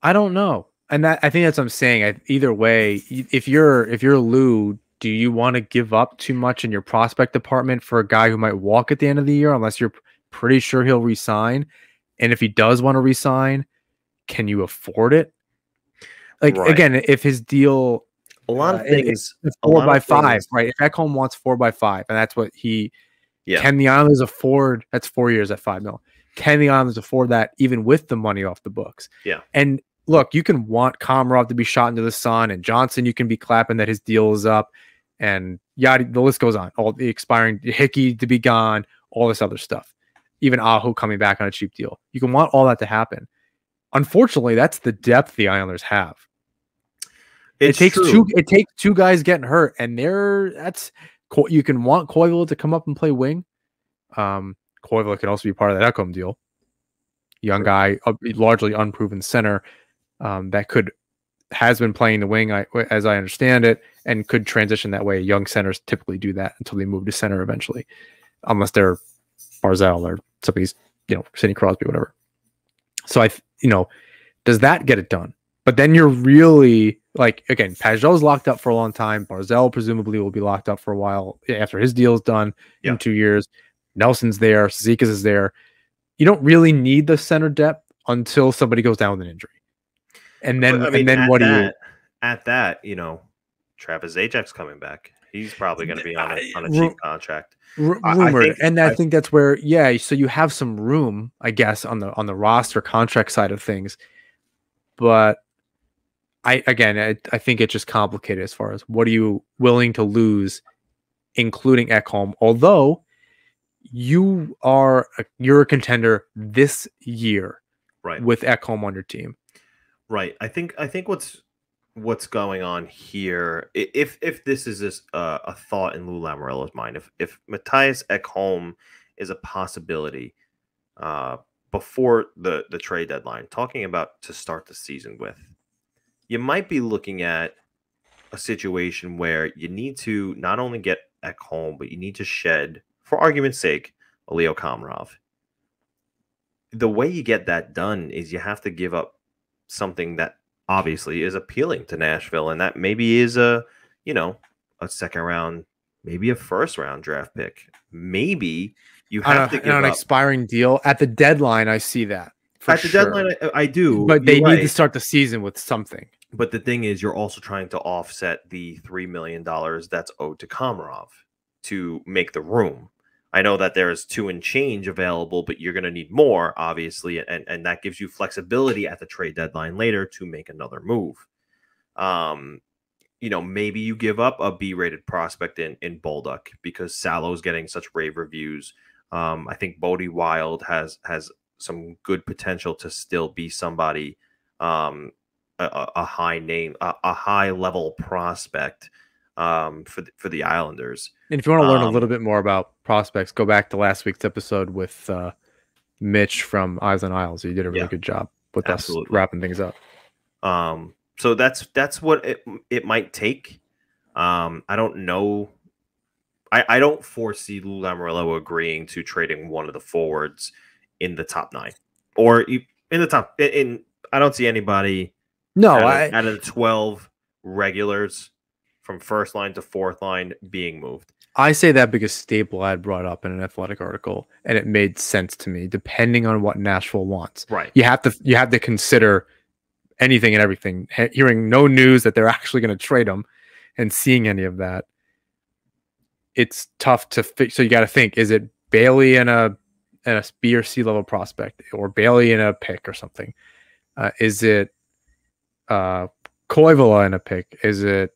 I don't know. And I think that's what I'm saying. Either way, if you're Lou, do you want to give up too much in your prospect department for a guy who might walk at the end of the year unless you're pretty sure he'll resign? And if he does want to resign, can you afford it? Like, again, if his deal, a lot of things, 4x5, right? If Ekholm wants 4x5, and that's what can the Islanders afford? That's 4 years at $5 million. Can the Islanders afford that even with the money off the books? Yeah. And look, you can want Komarov to be shot into the sun, and Johnson, you can be clapping that his deal is up, and the list goes on. All the expiring Hickey to be gone, all this other stuff. Even Aho coming back on a cheap deal. You can want all that to happen. Unfortunately, that's the depth the Islanders have. It takes two guys getting hurt, and you can want Koivu to come up and play wing. Koivu could also be part of that Ekholm deal. Young guy, a largely unproven center that has been playing the wing, as I understand it, and could transition that way. Young centers typically do that until they move to center eventually, unless they're Barzell or somebody's, Sidney Crosby, whatever. So does that get it done? But then you're really again, Pageau's locked up for a long time. Barzell presumably will be locked up for a while after his deal is done in 2 years. Nelson's there. Cizikas is there. You don't really need the center depth until somebody goes down with an injury. And then, At that, Travis Zajak's coming back. He's probably going to be on a cheap contract. Rumored. I think that's where, so you have some room, I guess, on the roster contract side of things. But I think it's just complicated as far as what are you willing to lose, including Ekholm. Although you're a contender this year, right, with Ekholm on your team. Right. I think what's going on here, if this is a thought in Lou Lamoriello's mind, if Matthias Ekholm is a possibility before the trade deadline, talking about to start the season with, you might be looking at a situation where you need to not only get Ekholm, but you need to shed, for argument's sake, Leo Komarov. The way you get that done is you have to give up something that obviously is appealing to Nashville, and that maybe is a second round, maybe a first round draft pick. Maybe you have to give up an expiring deal at the deadline. I see that at the deadline. I do, but they need to start the season with something. But the thing is, you're also trying to offset the $3 million that's owed to Komarov to make the room. I know that there's 2 and change available, but you're going to need more, obviously, and that gives you flexibility at the trade deadline later to make another move. Maybe you give up a B-rated prospect in Bolduc because Salo's getting such rave reviews. I think Bodie Wild has some good potential to still be somebody, a high name, a high level prospect for the Islanders. And if you want to learn a little bit more about prospects, go back to last week's episode with Mitch from Eyes on Isles. He did a really good job with us wrapping things up. So that's what it might take. I don't know. I don't foresee Lou Lamoriello agreeing to trading one of the forwards in the top 9 or in the top. I don't see anybody. No, out of the 12 regulars from first line to fourth line being moved. I say that because Staple had brought up in an Athletic article, and it made sense to me. Depending on what Nashville wants, Right? You have to consider anything and everything. Hearing no news that they're actually going to trade him, and seeing any of that, it's tough to fix. So you got to think: is it Bailey and a B or C level prospect, or Bailey and a pick or something? Is it Koivula and a pick? Is it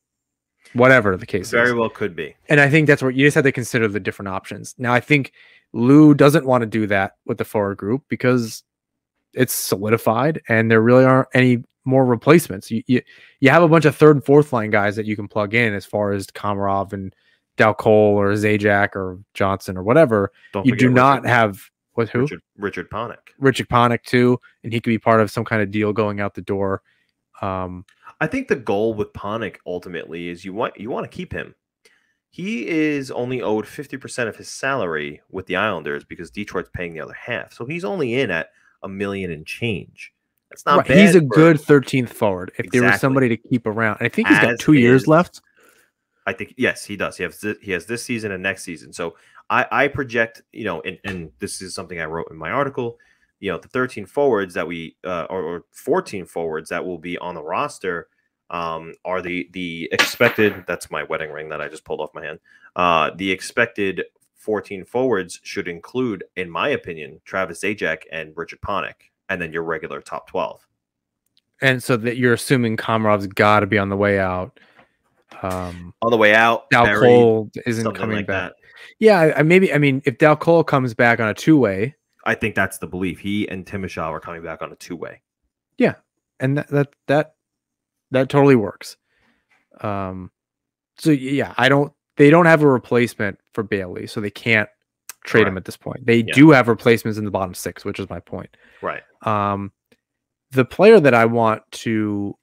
whatever the case Very is? well could be. And I think that's what you just have to consider the different options. Now, I think Lou doesn't want to do that with the forward group because it's solidified and there really aren't any more replacements. You have a bunch of third and fourth line guys that you can plug in as far as Komarov and Dal Cole or Zajac or Johnson or whatever. You do not have with who? Richard Panik. Richard Panik too, and he could be part of some kind of deal going out the door. I think the goal with Panik ultimately is you want to keep him. He is only owed 50% of his salary with the Islanders because Detroit's paying the other half. So he's only in at $1 million and change. That's not bad. He's a good 13th forward. If there was somebody to keep around, and I think he's got 2 years left. I think yes, he does. He has this season and next season. So I project, and this is something I wrote in my article. The 13 forwards that we or 14 forwards that will be on the roster are the expected. That's my wedding ring that I just pulled off my hand. The expected 14 forwards should include, in my opinion, Travis Zajac and Richard Panik, and then your regular top 12. And so that you're assuming Komarov's got to be on the way out. On the way out, Dal Cole isn't coming like back. That. Yeah, I mean, if Dal Cole comes back on a two-way, I think that's the belief. He and Timashau are coming back on a two-way. Yeah, and that totally works. So yeah, they don't have a replacement for Bailey, so they can't trade him at this point. They do have replacements in the bottom six, which is my point. Right. The player that I want to,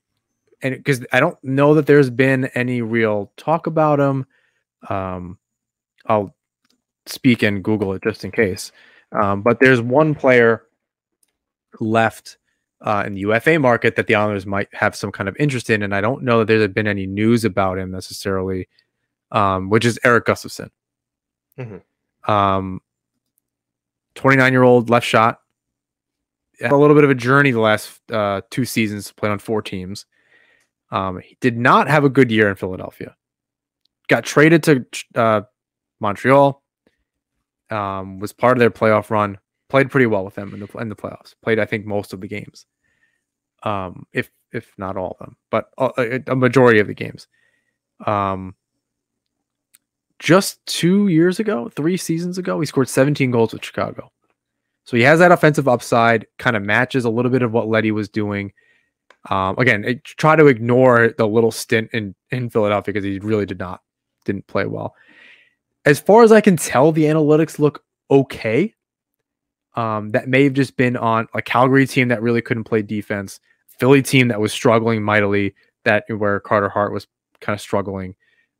and because I don't know that there's been any real talk about him, I'll speak and Google it just in case. But there's one player left in the UFA market that the Islanders might have some kind of interest in, and I don't know that there's been any news about him necessarily, which is Eric Gustafson. 29-year-old left shot. Had a little bit of a journey the last 2 seasons, played on 4 teams. He did not have a good year in Philadelphia. Got traded to Montreal. Was part of their playoff run. Played pretty well with them in the playoffs. Played, I think, most of the games, if not all of them, but a majority of the games. Just 3 seasons ago, he scored 17 goals with Chicago. So he has that offensive upside. Kind of matches a little bit of what Leddy was doing. Again, try to ignore the little stint in Philadelphia because he really didn't play well. As far as I can tell, the analytics look okay. That may have just been on a Calgary team that really couldn't play defense, Philly team that was struggling mightily, where Carter Hart was kind of struggling.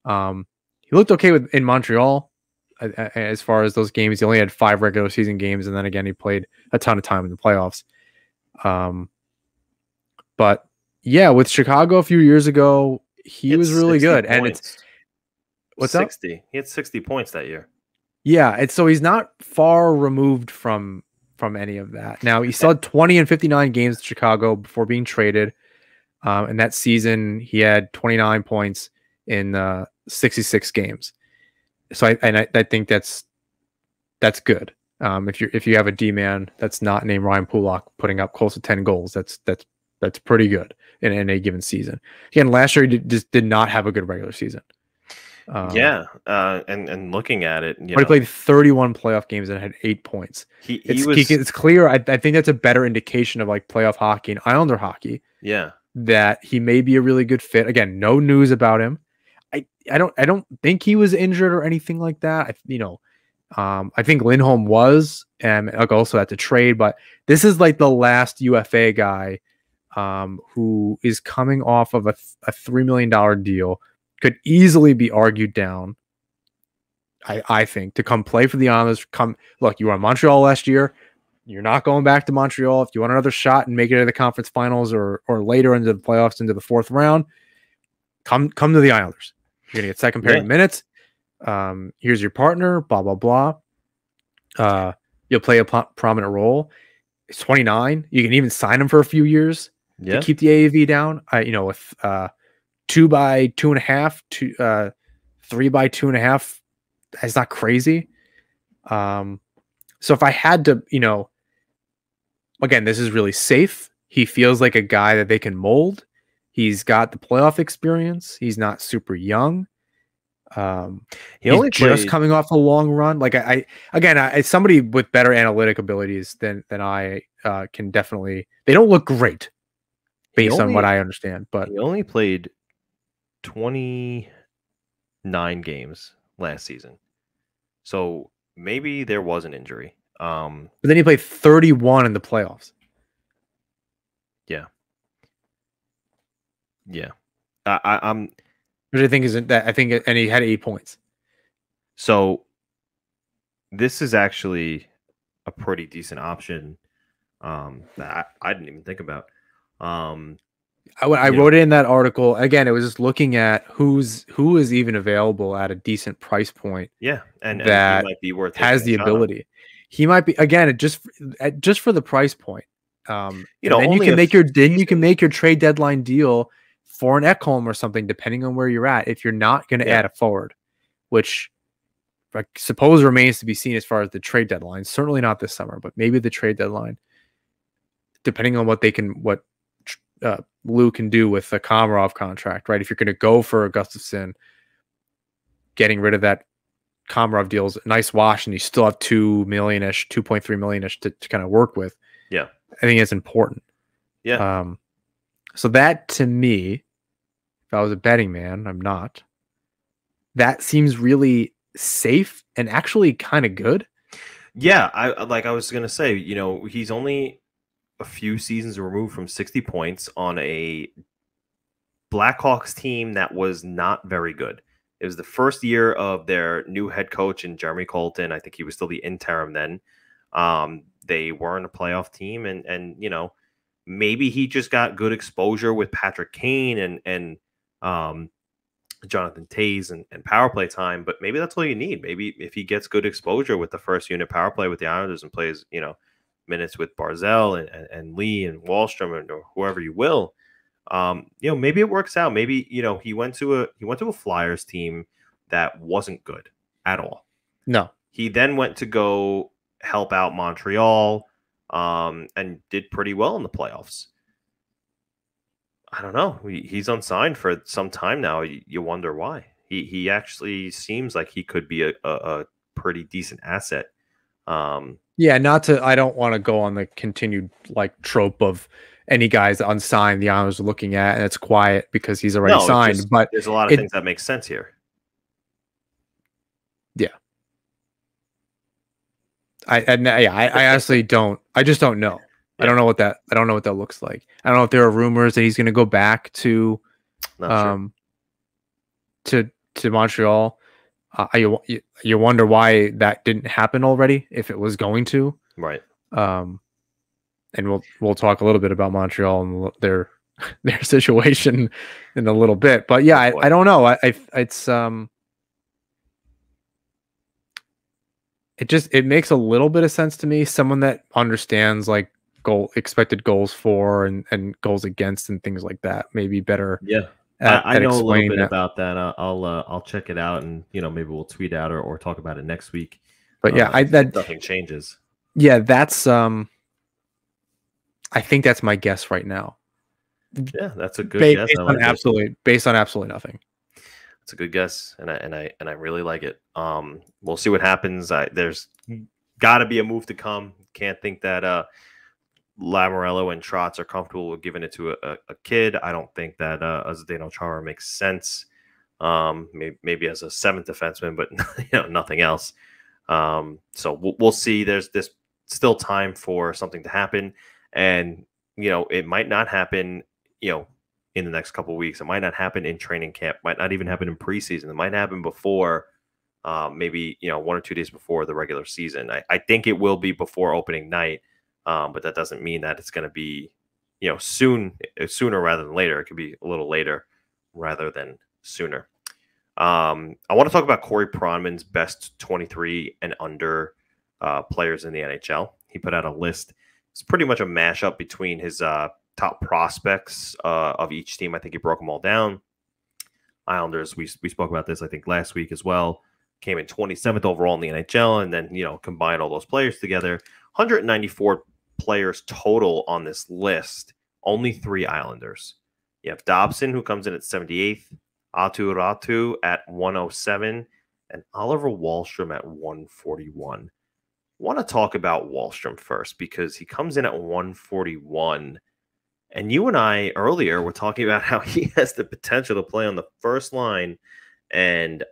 He looked okay in Montreal as far as those games. He only had 5 regular season games, and then again, he played a ton of time in the playoffs. But yeah, with Chicago a few years ago, he was really good. Points. And it's what's 60. He had 60 points that year. Yeah, and so he's not far removed from any of that. Now, he still had 20 and 59 games in Chicago before being traded. And that season, he had 29 points in 66 games. So I think that's good. If you have a D-man that's not named Ryan Pulak putting up close to 10 goals, that's pretty good in a given season. Again, last year he just did not have a good regular season. And looking at it, he played 31 playoff games and had 8 points. It's clear. I think that's a better indication of like playoff hockey and Islander hockey. Yeah, that he may be a really good fit. Again, no news about him. I don't think he was injured or anything like that. I think Lindholm was, and also had to trade. But this is like the last UFA guy who is coming off of a $3 million deal. Could easily be argued down, I think, to come play for the Islanders. Look, you were in Montreal last year. You're not going back to Montreal. If you want another shot and make it to the conference finals or later into the playoffs, into the 4th round, come to the Islanders. You're going to get second pairing minutes. Here's your partner, blah, blah, blah. You'll play a prominent role. He's 29. You can even sign him for a few years to keep the AAV down. With 2 by 2.5, 3 by 2.5, that's not crazy. So if I had to, again, this is really safe. He feels like a guy that they can mold. He's got the playoff experience. He's not super young. He's just coming off a long run. Like I somebody with better analytic abilities than I can definitely. They don't look great based on what I understand, but he only played 29 games last season, so maybe there was an injury. But then he played 31 in the playoffs. Yeah. Which I think isn't that. I think, and he had 8 points. So this is actually a pretty decent option that I didn't even think about. I wrote it in that article. Again, it was just looking at who is even available at a decent price point. Yeah, and that he might be worth has the ability. He might be, again, just for the price point. Then you can make your trade deadline deal for an Ekholm or something, depending on where you're at. If you're not going to add a forward, which I suppose remains to be seen as far as the trade deadline. Certainly not this summer, but maybe the trade deadline, depending on what Lou can do with the Komarov contract, right? If you're going to go for a Gustafson, getting rid of that Komarov deal is a nice wash, and you still have $2 million-ish, $2.3 million-ish to kind of work with. Yeah, I think it's important. Yeah. So that, to me, if I was a betting man, I'm not. That seems really safe and actually kind of good. Yeah, I was gonna say, he's only a few seasons removed from 60 points on a Blackhawks team that was not very good. It was the first year of their new head coach in Jeremy Colton. I think he was still the interim then. They weren't a playoff team, and maybe he just got good exposure with Patrick Kane and Jonathan Toews and power play time, but maybe that's all you need. Maybe if he gets good exposure with the first unit power play with the Islanders and plays, minutes with Barzell and Lee and Wahlstrom or whoever you will, maybe it works out. Maybe, he went to a Flyers team that wasn't good at all. No. He then went to go help out Montreal and did pretty well in the playoffs. I don't know. He's unsigned for some time now. You wonder why. He actually seems like he could be a pretty decent asset. Yeah, I don't want to go on the continued trope of any guys unsigned the Islanders are looking at, and it's quiet because he's already signed. But there's a lot of things that make sense here. Yeah. I honestly don't. I just don't know. Yeah. I don't know what that looks like. I don't know if there are rumors that he's going to go back to Montreal. You wonder why that didn't happen already if it was going to. Right. And we'll talk a little bit about Montreal and their situation in a little bit. But yeah, I don't know. It makes a little bit of sense to me. Someone that understands expected goals for and goals against and things like that. Maybe better. Yeah. I know a little bit about that. I'll check it out, and maybe we'll tweet out or talk about it next week. But yeah, nothing changes. Yeah, that's I think that's my guess right now. Yeah, that's a good guess. Based on absolutely nothing. It's a good guess, and I really like it. We'll see what happens. There's got to be a move to come. Can't think that Lamoriello and Trotz are comfortable with giving it to a kid. I don't think that Zdeno Chara makes sense. Maybe as a seventh defenseman, but nothing else. So we'll see. There's still time for something to happen, and it might not happen. In the next couple of weeks, it might not happen in training camp. Might not even happen in preseason. It might happen before, maybe 1 or 2 days before the regular season. I think it will be before opening night. But that doesn't mean that it's going to be, sooner rather than later. It could be a little later rather than sooner. I want to talk about Corey Pronman's best 23 and under players in the NHL. He put out a list. It's pretty much a mashup between his top prospects of each team. I think he broke them all down. Islanders, we spoke about this, I think, last week as well. Came in 27th overall in the NHL, and then, combine all those players together. 194 players total on this list. Only 3 Islanders. You have Dobson, who comes in at 78th, Atu Ratu at 107, and Oliver Wahlstrom at 141. Want to talk about Wahlstrom first because he comes in at 141. And you and I earlier were talking about how he has the potential to play on the first line and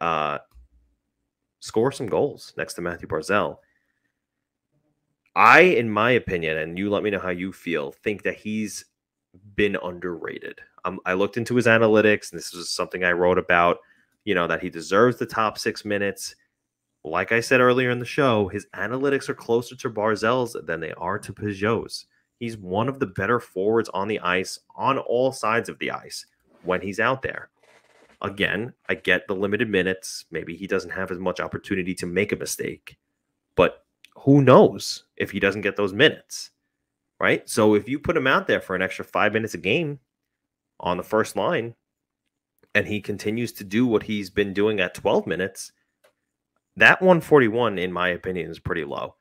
score some goals next to Matthew Barzell. I, in my opinion, and you let me know how you feel, think that he's been underrated. I looked into his analytics, and this was something I wrote about, that he deserves the top 6 minutes. Like I said earlier in the show, his analytics are closer to Barzell's than they are to Peugeot's. He's one of the better forwards on the ice, on all sides of the ice, when he's out there. Again, I get the limited minutes. Maybe he doesn't have as much opportunity to make a mistake. But who knows if he doesn't get those minutes, right? So if you put him out there for an extra 5 minutes a game on the first line, and he continues to do what he's been doing at 12 minutes, that 141, in my opinion, is pretty low.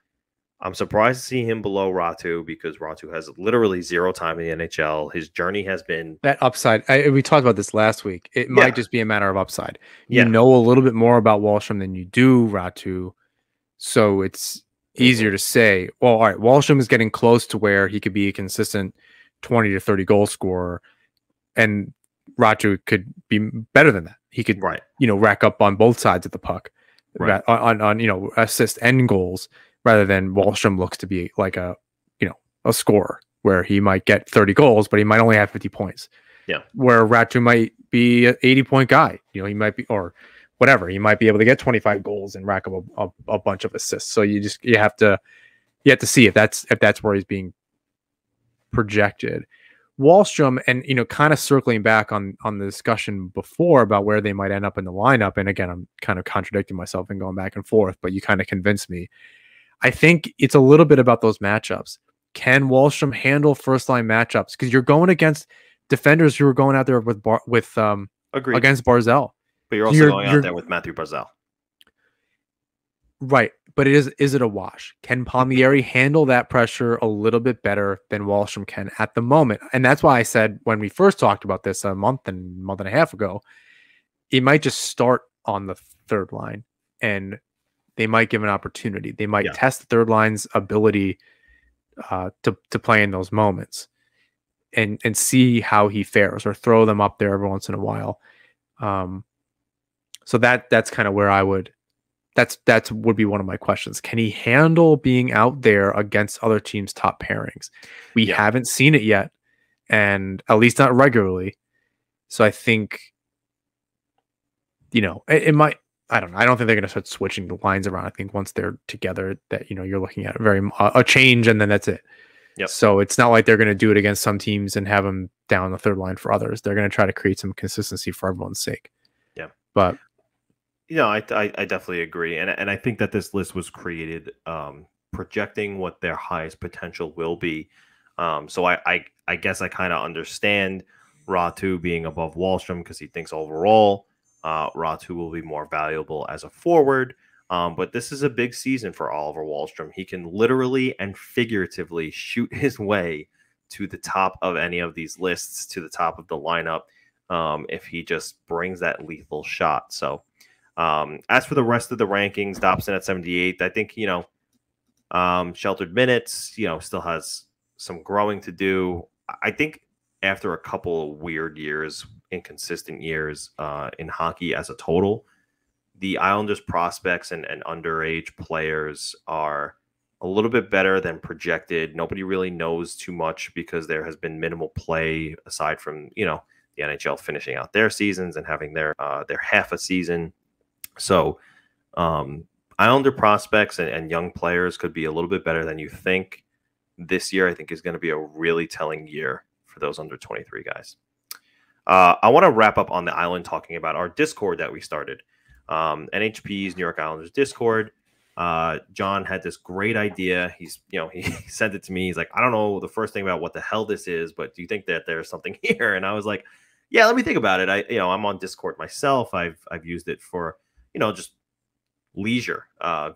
I'm surprised to see him below Ratu because Ratu has literally 0 time in the NHL. His journey has been that upside. We talked about this last week. It might just be a matter of upside. You Yeah. know a little bit more about Wahlstrom than you do Ratu, so it's easier to say, well, all right, Wahlstrom is getting close to where he could be a consistent 20 to 30 goal scorer, and Ratu could be better than that. He could, rack up on both sides of the puck, on assist and goals, rather than Wahlstrom looks to be like a scorer where he might get 30 goals, but he might only have 50 points. Yeah. Where Ratu might be an 80-point guy. He might be, or whatever. He might be able to get 25 goals and rack up a bunch of assists. So you have to see if that's where he's being projected. Wahlstrom, and kind of circling back on the discussion before about where they might end up in the lineup. And again, I'm kind of contradicting myself and going back and forth, but you kind of convinced me. I think it's a little bit about those matchups. Can Wahlstrom handle first line matchups? Because you're going against defenders who are going out there against Barzell. But you're also going out there with Matthew Barzell. Right. But is it a wash? Can Palmieri handle that pressure a little bit better than Wahlstrom can at the moment? And that's why I said when we first talked about this a month and a half ago, it might just start on the third line and they might give an opportunity. They might test the third line's ability to play in those moments and see how he fares, or throw them up there every once in a while. So that's kind of where I would. That would be one of my questions. Can he handle being out there against other teams' top pairings? We haven't seen it yet, and at least not regularly. So I think, it might. I don't know. I don't think they're going to start switching the lines around. I think once they're together, that you're looking at a change, and then that's it. Yep. So it's not like they're going to do it against some teams and have them down the third line for others. They're going to try to create some consistency for everyone's sake. Yeah, but. I definitely agree. And I think that this list was created projecting what their highest potential will be. So I guess I kind of understand Ratu being above Wahlstrom because he thinks overall Ratu will be more valuable as a forward. But this is a big season for Oliver Wahlstrom. He can literally and figuratively shoot his way to the top of any of these lists, to the top of the lineup, if he just brings that lethal shot. So as for the rest of the rankings, Dobson at 78th, I think, sheltered minutes, still has some growing to do. I think after a couple of weird years, inconsistent years in hockey as a total, the Islanders prospects and underage players are a little bit better than projected. Nobody really knows too much because there has been minimal play aside from, the NHL finishing out their seasons and having their half a season. So Islander prospects and young players could be a little bit better than you think. This year, I think, is going to be a really telling year for those under 23 guys. I want to wrap up on the island talking about our Discord that we started. NHP's New York Islanders Discord. John had this great idea. He sent it to me. He's like, I don't know the first thing about what the hell this is, but do you think that there's something here? And I was like, yeah, let me think about it. I'm on Discord myself. I've used it for, just leisure,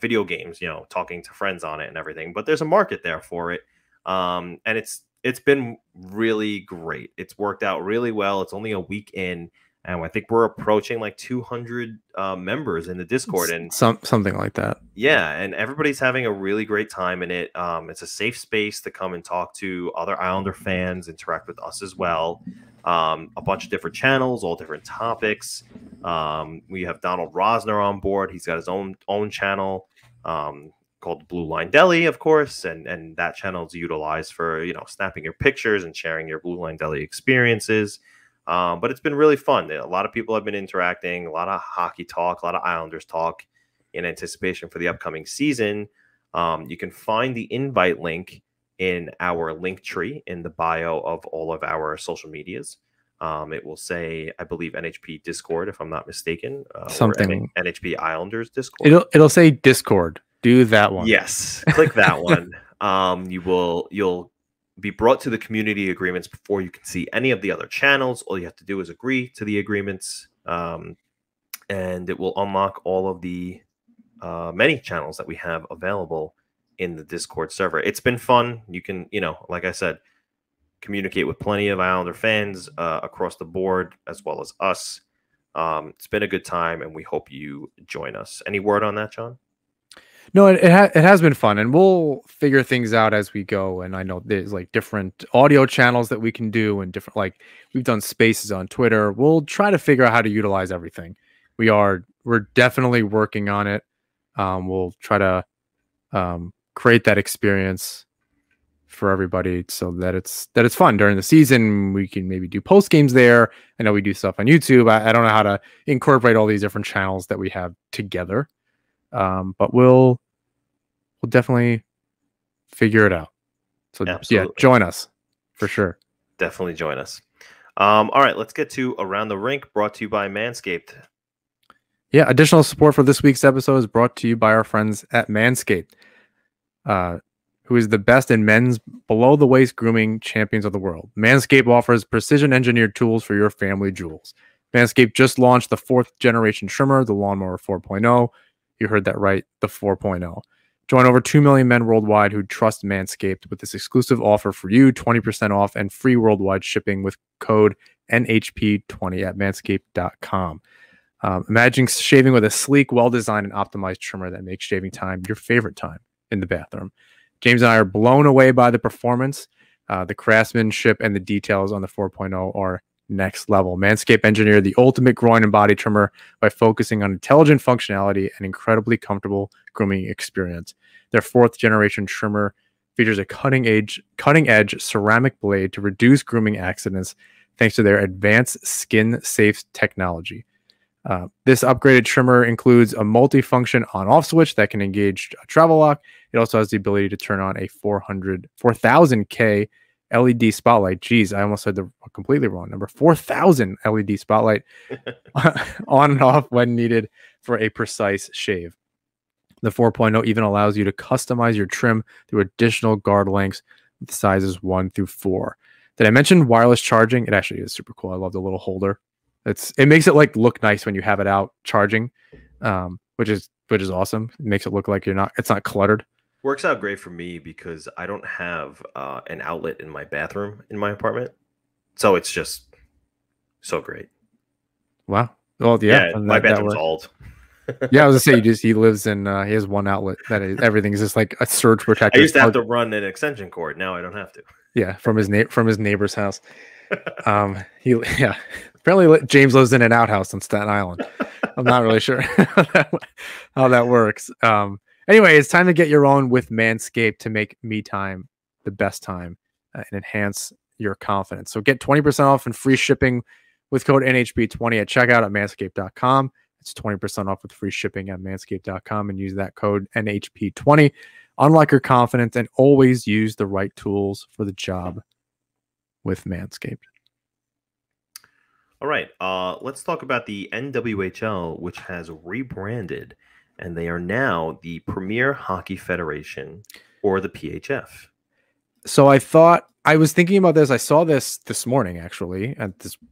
video games, talking to friends on it and everything, but there's a market there for it. And it's been really great. It's worked out really well. It's only a week in, and I think we're approaching like 200 members in the Discord, and something like that. Yeah, and everybody's having a really great time in it. It's a safe space to come and talk to other Islander fans, interact with us as well. A bunch of different channels, all different topics. We have Donald Rosner on board. He's got his own channel called Blue Line Deli, of course, and that channel is utilized for snapping your pictures and sharing your Blue Line Deli experiences. But it's been really fun. A lot of people have been interacting, a lot of hockey talk, a lot of Islanders talk in anticipation for the upcoming season. You can find the invite link in our link tree in the bio of all of our social medias. It will say, I believe, NHP Discord, if I'm not mistaken. Something. Or NHP Islanders Discord. It'll say Discord. Do that one. Yes, click that one. You'll be brought to the community agreements before you can see any of the other channels. All you have to do is agree to the agreements, and it will unlock all of the many channels that we have available in the Discord server. It's been fun. You can, like I said, communicate with plenty of Islander fans across the board, as well as us. It's been a good time, and we hope you join us. Any word on that, John? No, it has been fun, and we'll figure things out as we go. And I know there's like different audio channels that we can do, and different, like we've done spaces on Twitter. We'll try to figure out how to utilize everything. We're definitely working on it. We'll try to create that experience for everybody so that it's fun during the season. We can maybe do post games there. I know we do stuff on YouTube. I don't know how to incorporate all these different channels that we have together. But we'll definitely figure it out. So Absolutely. Yeah, join us for sure. Definitely join us. All right, let's get to Around the Rink, brought to you by Manscaped. Yeah, additional support for this week's episode is brought to you by our friends at Manscaped, who is the best in men's below-the-waist grooming champions of the world. Manscaped offers precision-engineered tools for your family jewels. Manscaped just launched the 4th-generation trimmer, the Lawnmower 4.0. You heard that right, the 4.0. Join over 2 million men worldwide who trust Manscaped with this exclusive offer for you, 20% off and free worldwide shipping with code NHP20 at manscaped.com. Imagine shaving with a sleek, well-designed, and optimized trimmer that makes shaving time your favorite time in the bathroom. James and I are blown away by the performance. The craftsmanship and the details on the 4.0 are next level. Manscaped engineered the ultimate groin and body trimmer by focusing on intelligent functionality and incredibly comfortable grooming experience. Their 4th-generation trimmer features a cutting-edge ceramic blade to reduce grooming accidents thanks to their advanced skin-safe technology. This upgraded trimmer includes a multi-function on-off switch that can engage a travel lock. It also has the ability to turn on a 4,000K LED spotlight. Geez, I almost said the completely wrong number. 4,000 LED spotlight on and off when needed for a precise shave. The 4.0 even allows you to customize your trim through additional guard lengths with sizes 1 through 4. Did I mention wireless charging? It actually is super cool. I love the little holder. It makes it like look nice when you have it out charging, which is awesome. It makes it look like it's not cluttered. Works out great for me because I don't have an outlet in my bathroom in my apartment, so it's just so great. Wow. Well, yeah, my bathroom's old. Yeah, I was gonna say he lives in he has one outlet that is everything's just like a surge protector. I used to have to run an extension cord. Now I don't have to. Yeah, from his neighbor's house. Apparently James lives in an outhouse on Staten Island. I'm not really sure how that works. Anyway, it's time to get your own with Manscaped to make me time the best time and enhance your confidence. So get 20% off and free shipping with code NHP20 at checkout at manscaped.com. It's 20% off with free shipping at manscaped.com and use that code NHP20. Unlock your confidence and always use the right tools for the job with Manscaped. All right. Let's talk about the NWHL, which has rebranded, and they are now the Premier Hockey Federation, or the PHF. So I was thinking about this. I saw this morning, actually,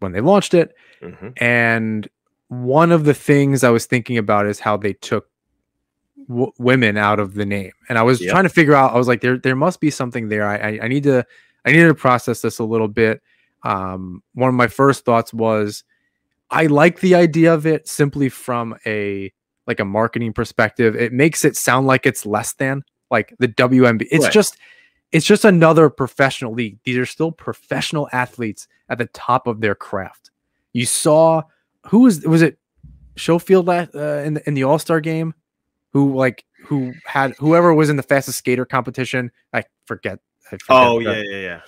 when they launched it. Mm-hmm. And one of the things I was thinking about is how they took women out of the name. And I was trying to figure out, I was like, there must be something there. I needed to process this a little bit. One of my first thoughts was, I like the idea of it simply from a marketing perspective. It makes it sound like it's less than like the WNBA. It's just another professional league. These are still professional athletes at the top of their craft. You saw was it Schofield in the All-Star game, who had whoever was in the fastest skater competition. I forget. Oh yeah.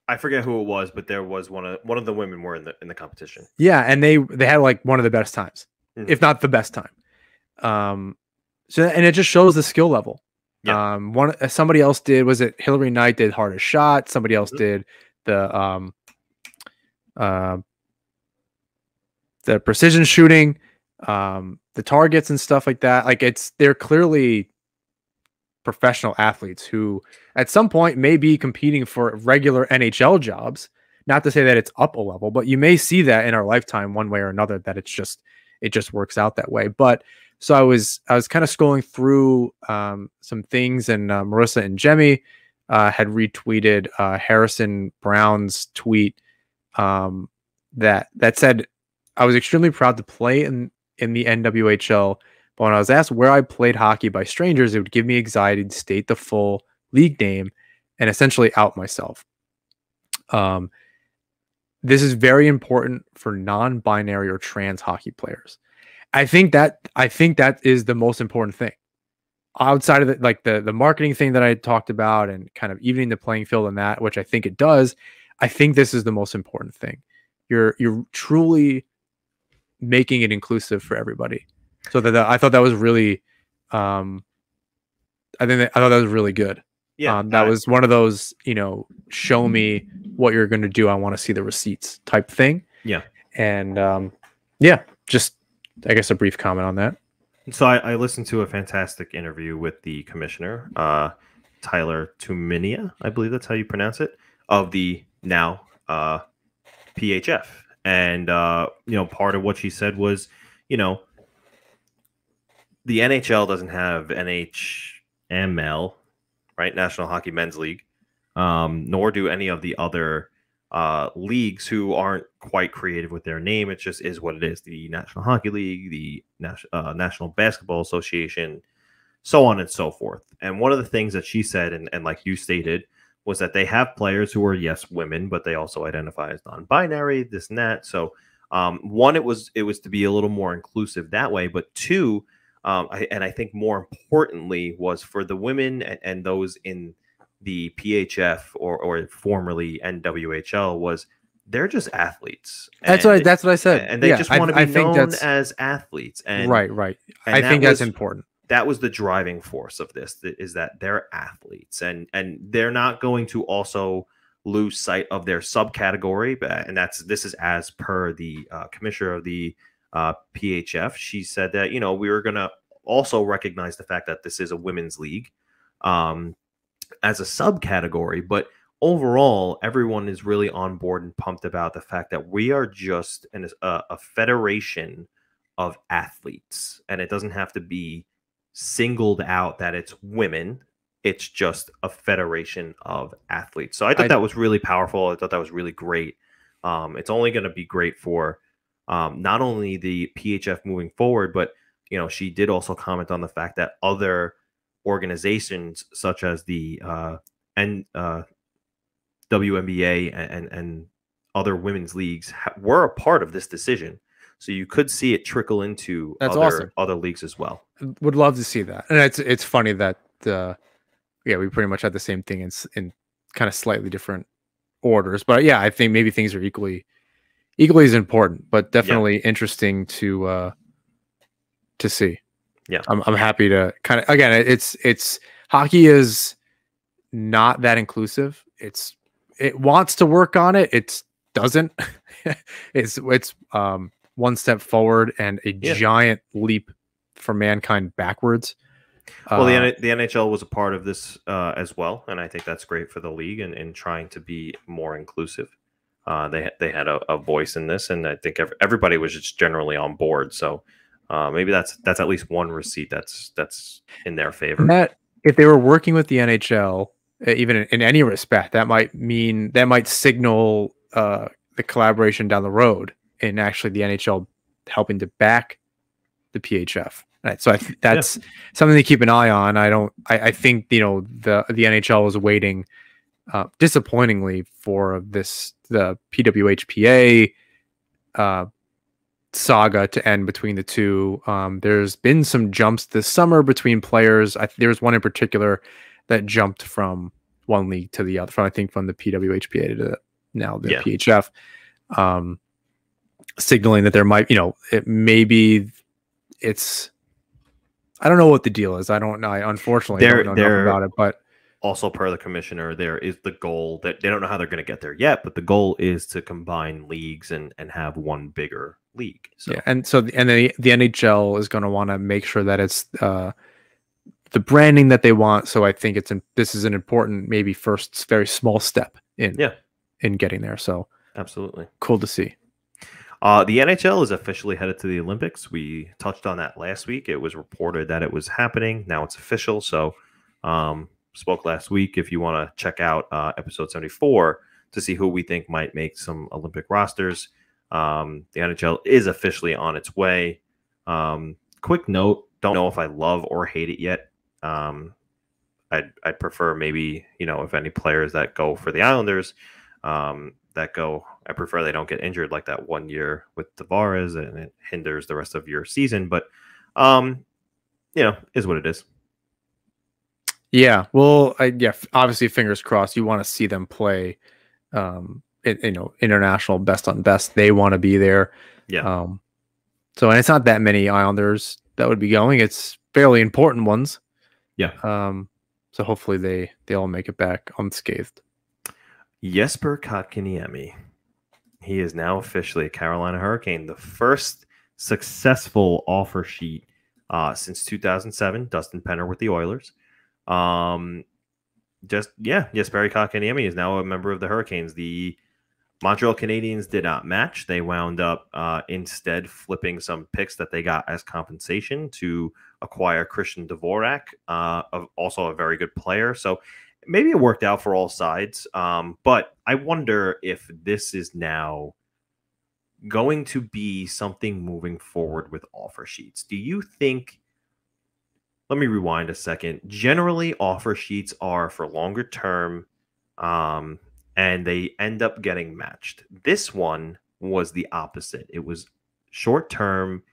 I forget who it was, but there was one of the women were in the competition. Yeah, and they had like one of the best times, if not the best time. So and it just shows the skill level. Yeah. Somebody else did, was it Hillary Knight did hardest shot? Somebody else did the precision shooting, the targets and stuff like that. Like they're clearly professional athletes who at some point may be competing for regular NHL jobs. Not to say that it's up a level, but you may see that in our lifetime one way or another, that it just works out that way. But so I was kind of scrolling through some things, and Marissa and Jemmy had retweeted Harrison Brown's tweet that said, I was extremely proud to play in the NWHL, but when I was asked where I played hockey by strangers, it would give me anxiety to state the full league name and essentially out myself. This is very important for non-binary or trans hockey players. I think that is the most important thing. Outside of the marketing thing that I talked about and kind of evening the playing field and that, which I think it does, I think this is the most important thing. You're truly making it inclusive for everybody. So I thought that was really, I thought that was really good. Yeah, that was one of those, show me what you're going to do. I want to see the receipts type thing. Yeah. And just, I guess, a brief comment on that. So I listened to a fantastic interview with the commissioner, Tyler Tuminia, I believe that's how you pronounce it, of the now PHF. And, part of what she said was, the NHL doesn't have NHML, right? National Hockey Men's League, nor do any of the other leagues who aren't quite creative with their name. It just is what it is. The National Hockey League, the National Basketball Association, so on and so forth. And one of the things that she said, and like you stated, was that they have players who are, yes, women, but they also identify as non-binary, this and that. So one, it was to be a little more inclusive that way, but two, I think more importantly was for the women and those in the PHF or formerly NWHL, was they're just athletes. That's what I said. And they just want to be known as athletes. And right. And I think that's important. That was the driving force of this, is that they're athletes, and they're not going to also lose sight of their subcategory. And this is as per the commissioner of the PHF. She said that, we were going to also recognize the fact that this is a women's league as a subcategory, but overall, everyone is really on board and pumped about the fact that we are just a federation of athletes, and it doesn't have to be singled out that it's women. It's just a federation of athletes. So I thought that was really powerful. I thought that was really great. It's only going to be great for not only the PHF moving forward, but she did also comment on the fact that other organizations such as the WNBA and other women's leagues were a part of this decision. So you could see it trickle into other leagues as well. Would love to see that. And it's funny that we pretty much had the same thing in kind of slightly different orders. But yeah, I think maybe things are equally as important, but definitely interesting to see. Yeah, I'm happy to kind of, again, it's hockey is not that inclusive. It wants to work on it. It doesn't, it's one step forward and a giant leap for mankind backwards. Well, the NHL was a part of this as well, and I think that's great for the league and trying to be more inclusive. They had a voice in this, and I think everybody was just generally on board. So maybe that's at least one receipt that's in their favor. And that if they were working with the NHL, even in any respect, that might signal the collaboration down the road, and actually the NHL helping to back the PHF. Right. So that's something to keep an eye on. I think the NHL was waiting disappointingly for the PWHPA saga to end between the two. There's been some jumps this summer between players. There's one in particular that jumped from one league to the other, from the PWHPA to now the PHF, signaling that there might, I don't know what the deal is. I don't know. I unfortunately don't know enough about it, but also per the commissioner, there is the goal that they don't know how they're going to get there yet, but the goal is to combine leagues and have one bigger league. So. Yeah, and the NHL is going to want to make sure that it's the branding that they want. So I think this is an important, maybe first very small step in getting there. So absolutely cool to see. The NHL is officially headed to the Olympics. We touched on that last week. It was reported that it was happening. Now it's official. So spoke last week. If you want to check out episode 74 to see who we think might make some Olympic rosters. The NHL is officially on its way. Quick note, don't know if I love or hate it yet. I'd prefer maybe, if any players that go for the Islanders I prefer they don't get injured like that 1 year with Tavares and it hinders the rest of your season. But, is what it is. Yeah. Well, obviously fingers crossed. You want to see them play, international best on best. They want to be there. Yeah. And it's not that many Islanders that would be going. It's fairly important ones. Yeah. So hopefully they all make it back unscathed. Jesper Kotkaniemi. He is now officially a Carolina Hurricane. The first successful offer sheet since 2007. Dustin Penner with the Oilers. Jesper Kotkaniemi is now a member of the Hurricanes. The Montreal Canadiens did not match. They wound up instead flipping some picks that they got as compensation to acquire Christian Dvorak, also a very good player. So maybe it worked out for all sides. But I wonder if this is now going to be something moving forward with offer sheets. Do you think? Let me rewind a second. Generally, offer sheets are for longer term, and they end up getting matched. This one was the opposite. It was short term,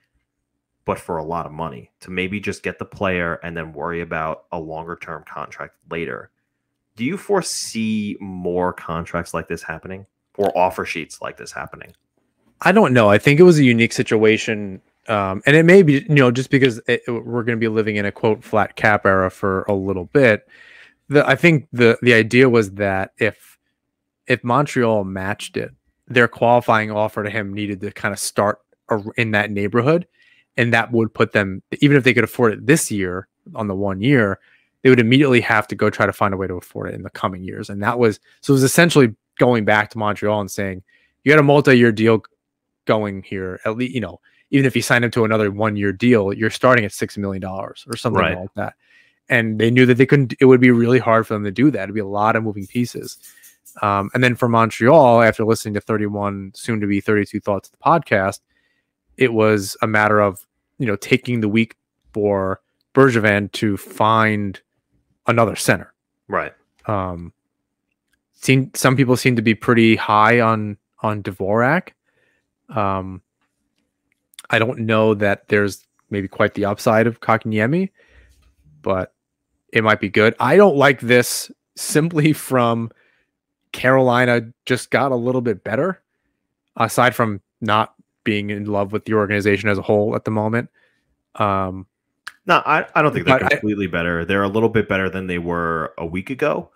but for a lot of money to maybe just get the player and then worry about a longer term contract later. Do you foresee more contracts like this happening or offer sheets like this happening? I don't know. I think it was a unique situation. And it may be, just because we're going to be living in a quote flat cap era for a little bit. I think the idea was that if Montreal matched it, their qualifying offer to him needed to kind of start in that neighborhood. And that would put them, even if they could afford it this year on the 1 year, they would immediately have to go try to find a way to afford it in the coming years. And it was essentially going back to Montreal and saying, you got a multi-year deal going here, at least, even if you sign him to another 1 year deal, you're starting at $6 million or something like that. And they knew that it would be really hard for them to do that. It'd be a lot of moving pieces. And then for Montreal, after listening to 31, soon to be 32 Thoughts, the podcast, it was a matter of, taking the week for Bergevin to find another center. Right. Some people seem to be pretty high on Dvorak. I don't know that there's maybe quite the upside of Kotkaniemi, but it might be good. I don't like this simply from Carolina just got a little bit better, aside from not being in love with the organization as a whole at the moment. No, I don't think they're completely better. They're a little bit better than they were a week ago.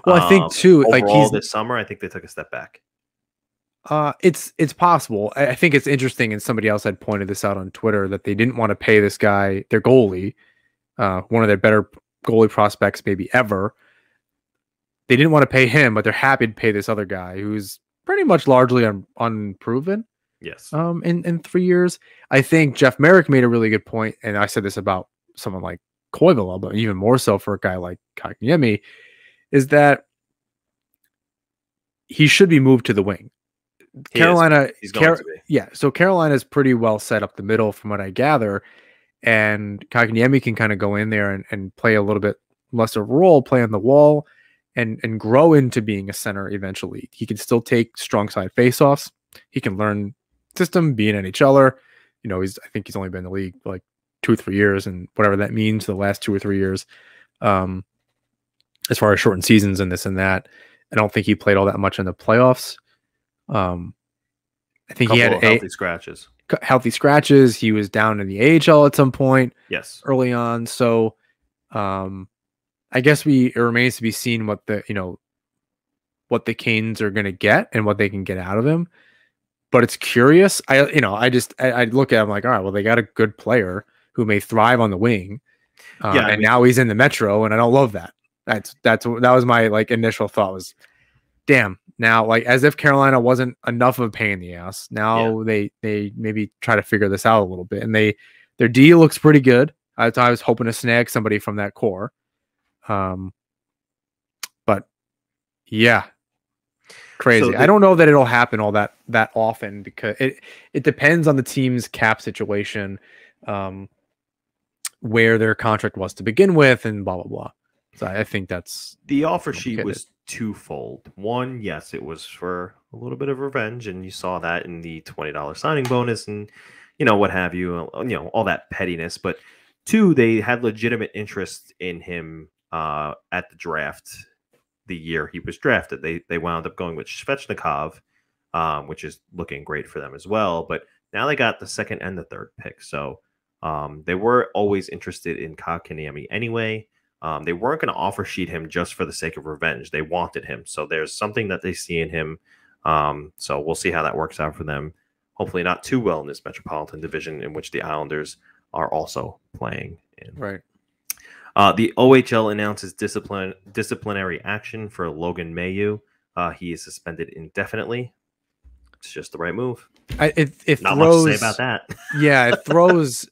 Well, I think too, overall, this summer, I think they took a step back. It's possible. I think it's interesting, and somebody else had pointed this out on Twitter that they didn't want to pay this guy, their goalie, one of their better goalie prospects maybe ever. They didn't want to pay him, but they're happy to pay this other guy who's pretty much largely unproven. Yes. In 3 years, I think Jeff Merrick made a really good point, and I said this about someone like Koivula, but even more so for a guy like Kakniemi, is that he should be moved to the wing. Carolina, he's going to be. Yeah. So Carolina's pretty well set up the middle, from what I gather, and Kakniemi can kind of go in there and play a little bit lesser role, play on the wall, and grow into being a center eventually. He can still take strong side faceoffs. He can learn system, be an NHLer. You know, I think he's only been in the league like 2 or 3 years, and whatever that means, the last 2 or 3 years, as far as shortened seasons and this and that. I don't think he played all that much in the playoffs. I think he had healthy scratches. Healthy scratches. He was down in the AHL at some point. Yes, early on. So, I guess it remains to be seen what the Canes are going to get and what they can get out of him. But it's curious. I look at him like, all right, well, they got a good player who may thrive on the wing. Now he's in the Metro, and I don't love that. That was my like initial thought was, damn. Now, like, as if Carolina wasn't enough of a pain in the ass. Now they maybe try to figure this out a little bit, and their D looks pretty good. I was hoping to snag somebody from that core, but yeah, crazy. So I don't know that it'll happen all that often, because it depends on the team's cap situation, where their contract was to begin with, and blah blah blah. So I think that's the offer sheet was twofold. One, yes, it was for a little bit of revenge, and you saw that in the $20 signing bonus, and what have you, all that pettiness. But two, they had legitimate interest in him at the draft. The year he was drafted, they wound up going with Svechnikov, which is looking great for them as well. But now they got the second and the third pick, so they were always interested in Kakniemi anyway. They weren't going to offer sheet him just for the sake of revenge. They wanted him, so there's something that they see in him. So we'll see how that works out for them. Hopefully, not too well in this Metropolitan Division, in which the Islanders are also playing in. Right. The OHL announces disciplinary action for Logan Mailloux. He is suspended indefinitely. It's just the right move. It not throws, much to say about that. Yeah, it throws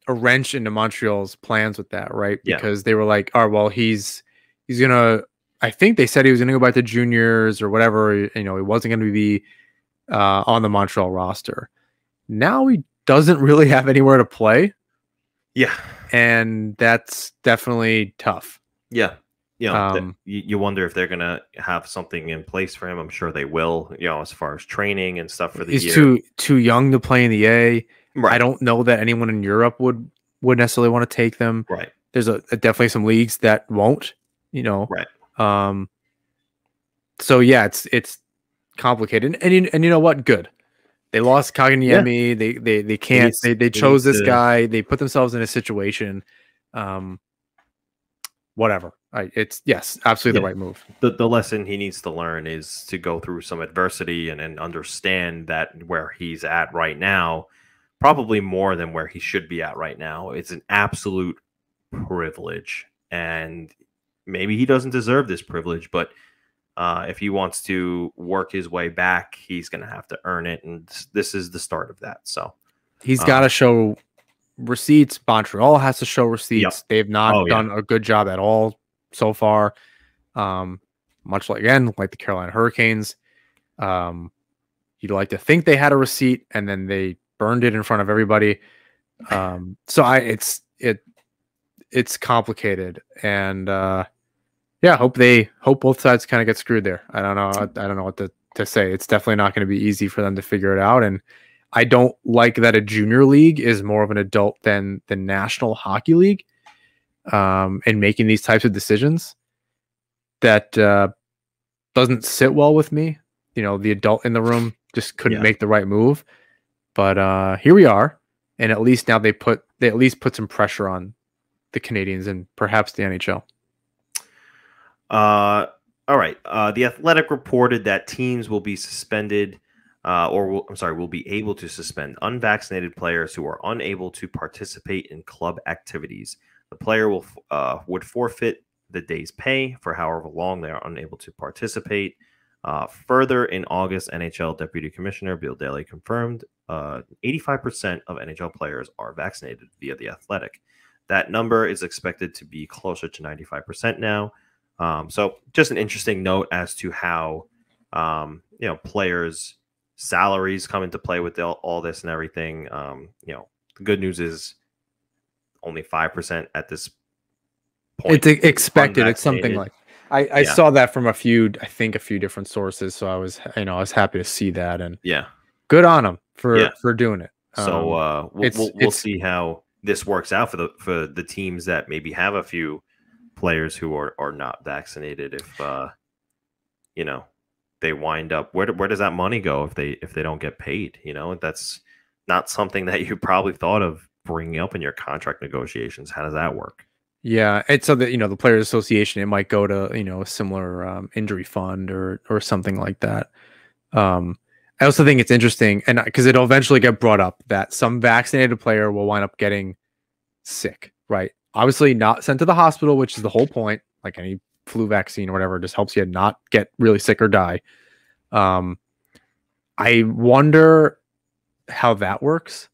a wrench into Montreal's plans with that, right? Because they were like, "Oh, well, he's gonna." I think they said he was gonna go back to juniors or whatever. He wasn't gonna be on the Montreal roster. Now he doesn't really have anywhere to play. Yeah. And that's definitely tough. Yeah. You wonder if they're going to have something in place for him. I'm sure they will, as far as training and stuff for the year. He's too young to play in the A. Right. I don't know that anyone in Europe would necessarily want to take them. Right. There's definitely some leagues that won't, Right. So yeah, it's complicated. And you know what? Good. They lost Kakniemi. Yeah. They can't. They chose this guy. They put themselves in a situation. Whatever. It's absolutely the right move. The lesson he needs to learn is to go through some adversity and understand that where he's at right now, probably more than where he should be at right now. It's an absolute privilege, and maybe he doesn't deserve this privilege, but if he wants to work his way back, he's going to have to earn it, and this is the start of that. So he's got to show receipts. Montreal has to show receipts. Yep. They've not done a good job at all so far. Much like the Carolina Hurricanes. You'd like to think they had a receipt, and then they burned it in front of everybody. So it's complicated, and hope both sides kind of get screwed there. I don't know what to say. It's definitely not going to be easy for them to figure it out, and I don't like that a junior league is more of an adult than the National Hockey League, in making these types of decisions. That doesn't sit well with me. The adult in the room just couldn't make the right move. But here we are, and at least now they at least put some pressure on the Canadians and perhaps the NHL. All right. The Athletic reported that teams will be suspended, will be able to suspend unvaccinated players who are unable to participate in club activities. The player would forfeit the day's pay for however long they are unable to participate. Further, in August, NHL Deputy Commissioner Bill Daly confirmed 85% of NHL players are vaccinated via The Athletic. That number is expected to be closer to 95% now. So just an interesting note as to how, players' salaries come into play with all this and everything. The good news is only 5% at this point. It's expected. It's something like I saw that from a few different sources. So I was happy to see that, and good on them for doing it. So we'll see how this works out for the teams that maybe have a few players who are not vaccinated. If they wind up, where does that money go if they don't get paid? That's not something that you probably thought of bringing up in your contract negotiations. How does that work? Yeah, it's so that the Players Association, it might go to a similar injury fund or something like that. I also think it's interesting, and because it'll eventually get brought up that some vaccinated player will wind up getting sick, right? Obviously not sent to the hospital, which is the whole point. Like any flu vaccine or whatever, just helps you not get really sick or die. I wonder how that works.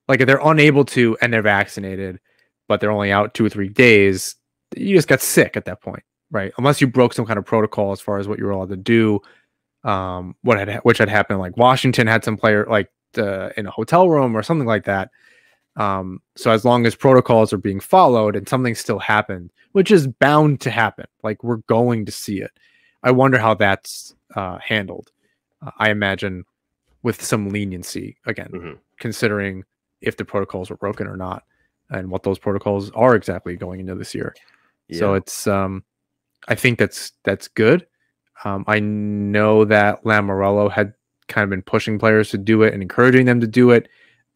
Like if they're unable to and they're vaccinated, but they're only out 2 or 3 days, you just got sick at that point, right? Unless you broke some kind of protocol as far as what you were allowed to do. Which had happened, like Washington had some player in a hotel room or something like that. So as long as protocols are being followed and something still happened, which is bound to happen, like we're going to see it. I wonder how that's handled. I imagine with some leniency again, considering if the protocols were broken or not, and what those protocols are exactly going into this year. Yeah. So it's, I think that's good. I know that Lamoriello had kind of been pushing players to do it and encouraging them to do it,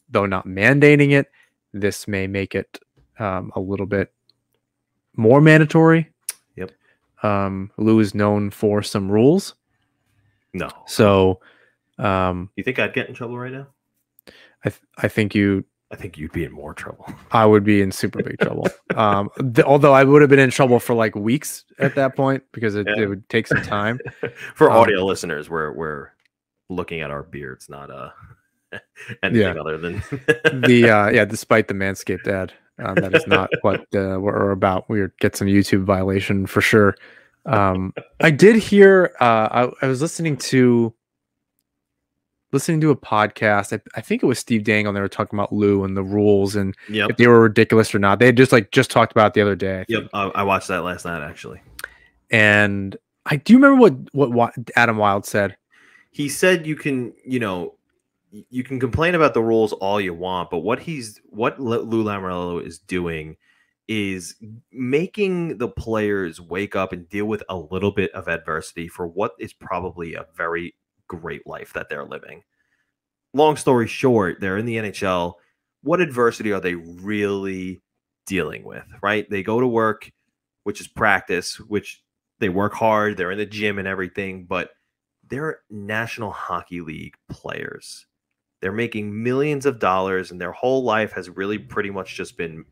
though not mandating it. This may make it a little bit more mandatory. Yep. Lou is known for some rules. No. So, you think I'd get in trouble right now? I think you'd be in more trouble. I would be in super big trouble. Although I would have been in trouble for like weeks at that point because it would take some time. For audio listeners, we're looking at our beards, not anything other than despite the Manscaped ad, that is not what we're about. We would get some YouTube violation for sure. I did hear. I was listening to a podcast. I think it was Steve Dangle. They were talking about Lou and the rules and if they were ridiculous or not. They had just talked about it the other day. I watched that last night actually. And I do remember what Adam Wilde said. He said you can complain about the rules all you want, but what Lou Lamoriello is doing is making the players wake up and deal with a little bit of adversity for what is probably a very great life that they're living. Long story short, they're in the NHL. What adversity are they really dealing with, right? They go to work, which is practice, which they work hard. They're in the gym and everything, but they're National Hockey League players. They're making millions of dollars, and their whole life has really pretty much just been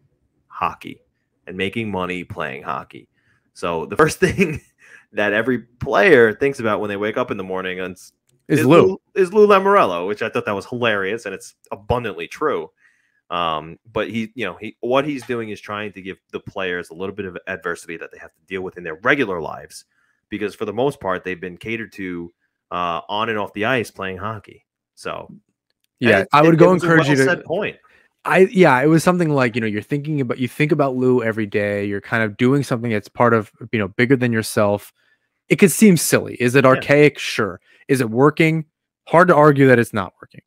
hockey and making money playing hockey. So the first thing that every player thinks about when they wake up in the morning is Lou Lamoriello, which I thought that was hilarious, and it's abundantly true. But what he's doing is trying to give the players a little bit of adversity that they have to deal with in their regular lives, because for the most part they've been catered to on and off the ice playing hockey. So I would go encourage you to said point. It was something like, you think about Lou every day. You're kind of doing something that's part of, bigger than yourself. It could seem silly. Is it archaic? Sure. Is it working? Hard to argue that it's not working.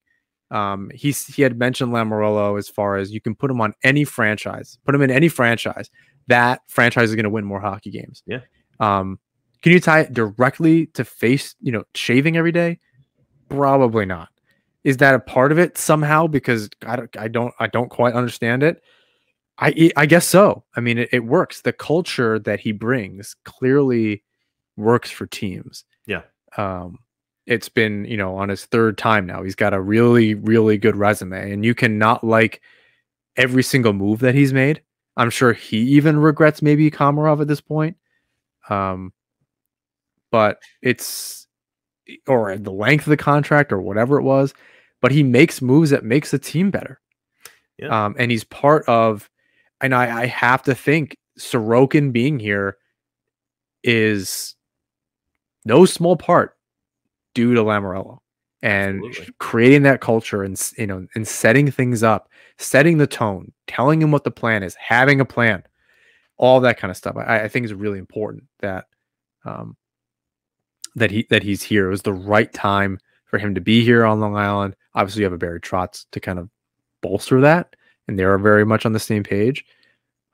He had mentioned Lamoriello as far as you can put him on any franchise, put him in any franchise. That franchise is going to win more hockey games. Yeah. Can you tie it directly to face, shaving every day? Probably not. Is that a part of it somehow? Because I don't quite understand it. I guess so. I mean, it works. The culture that he brings clearly works for teams. Yeah. It's been, on his third time now. He's got a really, really good resume, and you cannot like every single move that he's made. I'm sure he even regrets maybe Komarov at this point. But or the length of the contract or whatever it was, but he makes moves that makes the team better. Yeah. And he's part of, and I have to think Sorokin being here is no small part due to Lamoriello and creating that culture and setting things up, setting the tone, telling him what the plan is, having a plan, all that kind of stuff. I think is really important that he's here. It was the right time for him to be here on Long Island. Obviously, you have a Barry Trotz to kind of bolster that, and they are very much on the same page.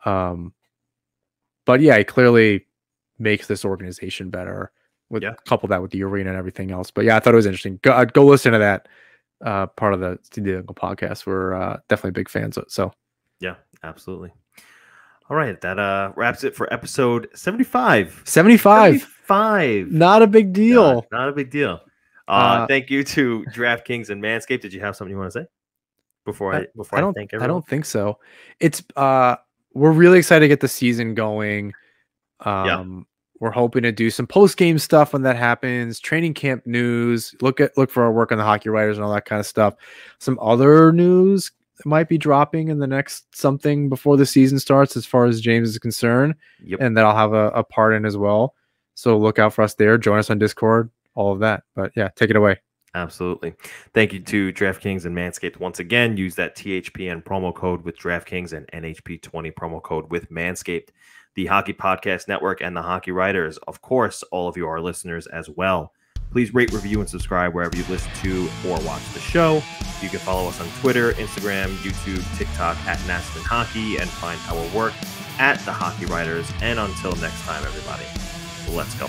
But yeah, he clearly makes this organization better. Couple that with the arena and everything else. But yeah, I thought it was interesting. Go listen to that part of the podcast. We're definitely big fans. So yeah, absolutely. All right, that wraps it for episode 75. 75. Not a big deal. Not a big deal. Thank you to DraftKings and Manscaped. Did you have something you want to say before I thank everyone? I don't think so. It's we're really excited to get the season going. We're hoping to do some post-game stuff when that happens, training camp news, look for our work on the Hockey Writers and all that kind of stuff. Some other news might be dropping in the next something before the season starts as far as James is concerned. Yep. And that I'll have a part in as well. So look out for us there. Join us on Discord, all of that. But yeah, take it away. Absolutely. Thank you to DraftKings and Manscaped once again. Use that THPN promo code with DraftKings and NHP20 promo code with Manscaped. The Hockey Podcast Network and the Hockey Writers, of course, all of you are listeners as well. Please rate, review, and subscribe wherever you listen to or watch the show. You can follow us on Twitter, Instagram, YouTube, TikTok at Nasman Hockey, and find our work at the Hockey Writers. And until next time, everybody, let's go.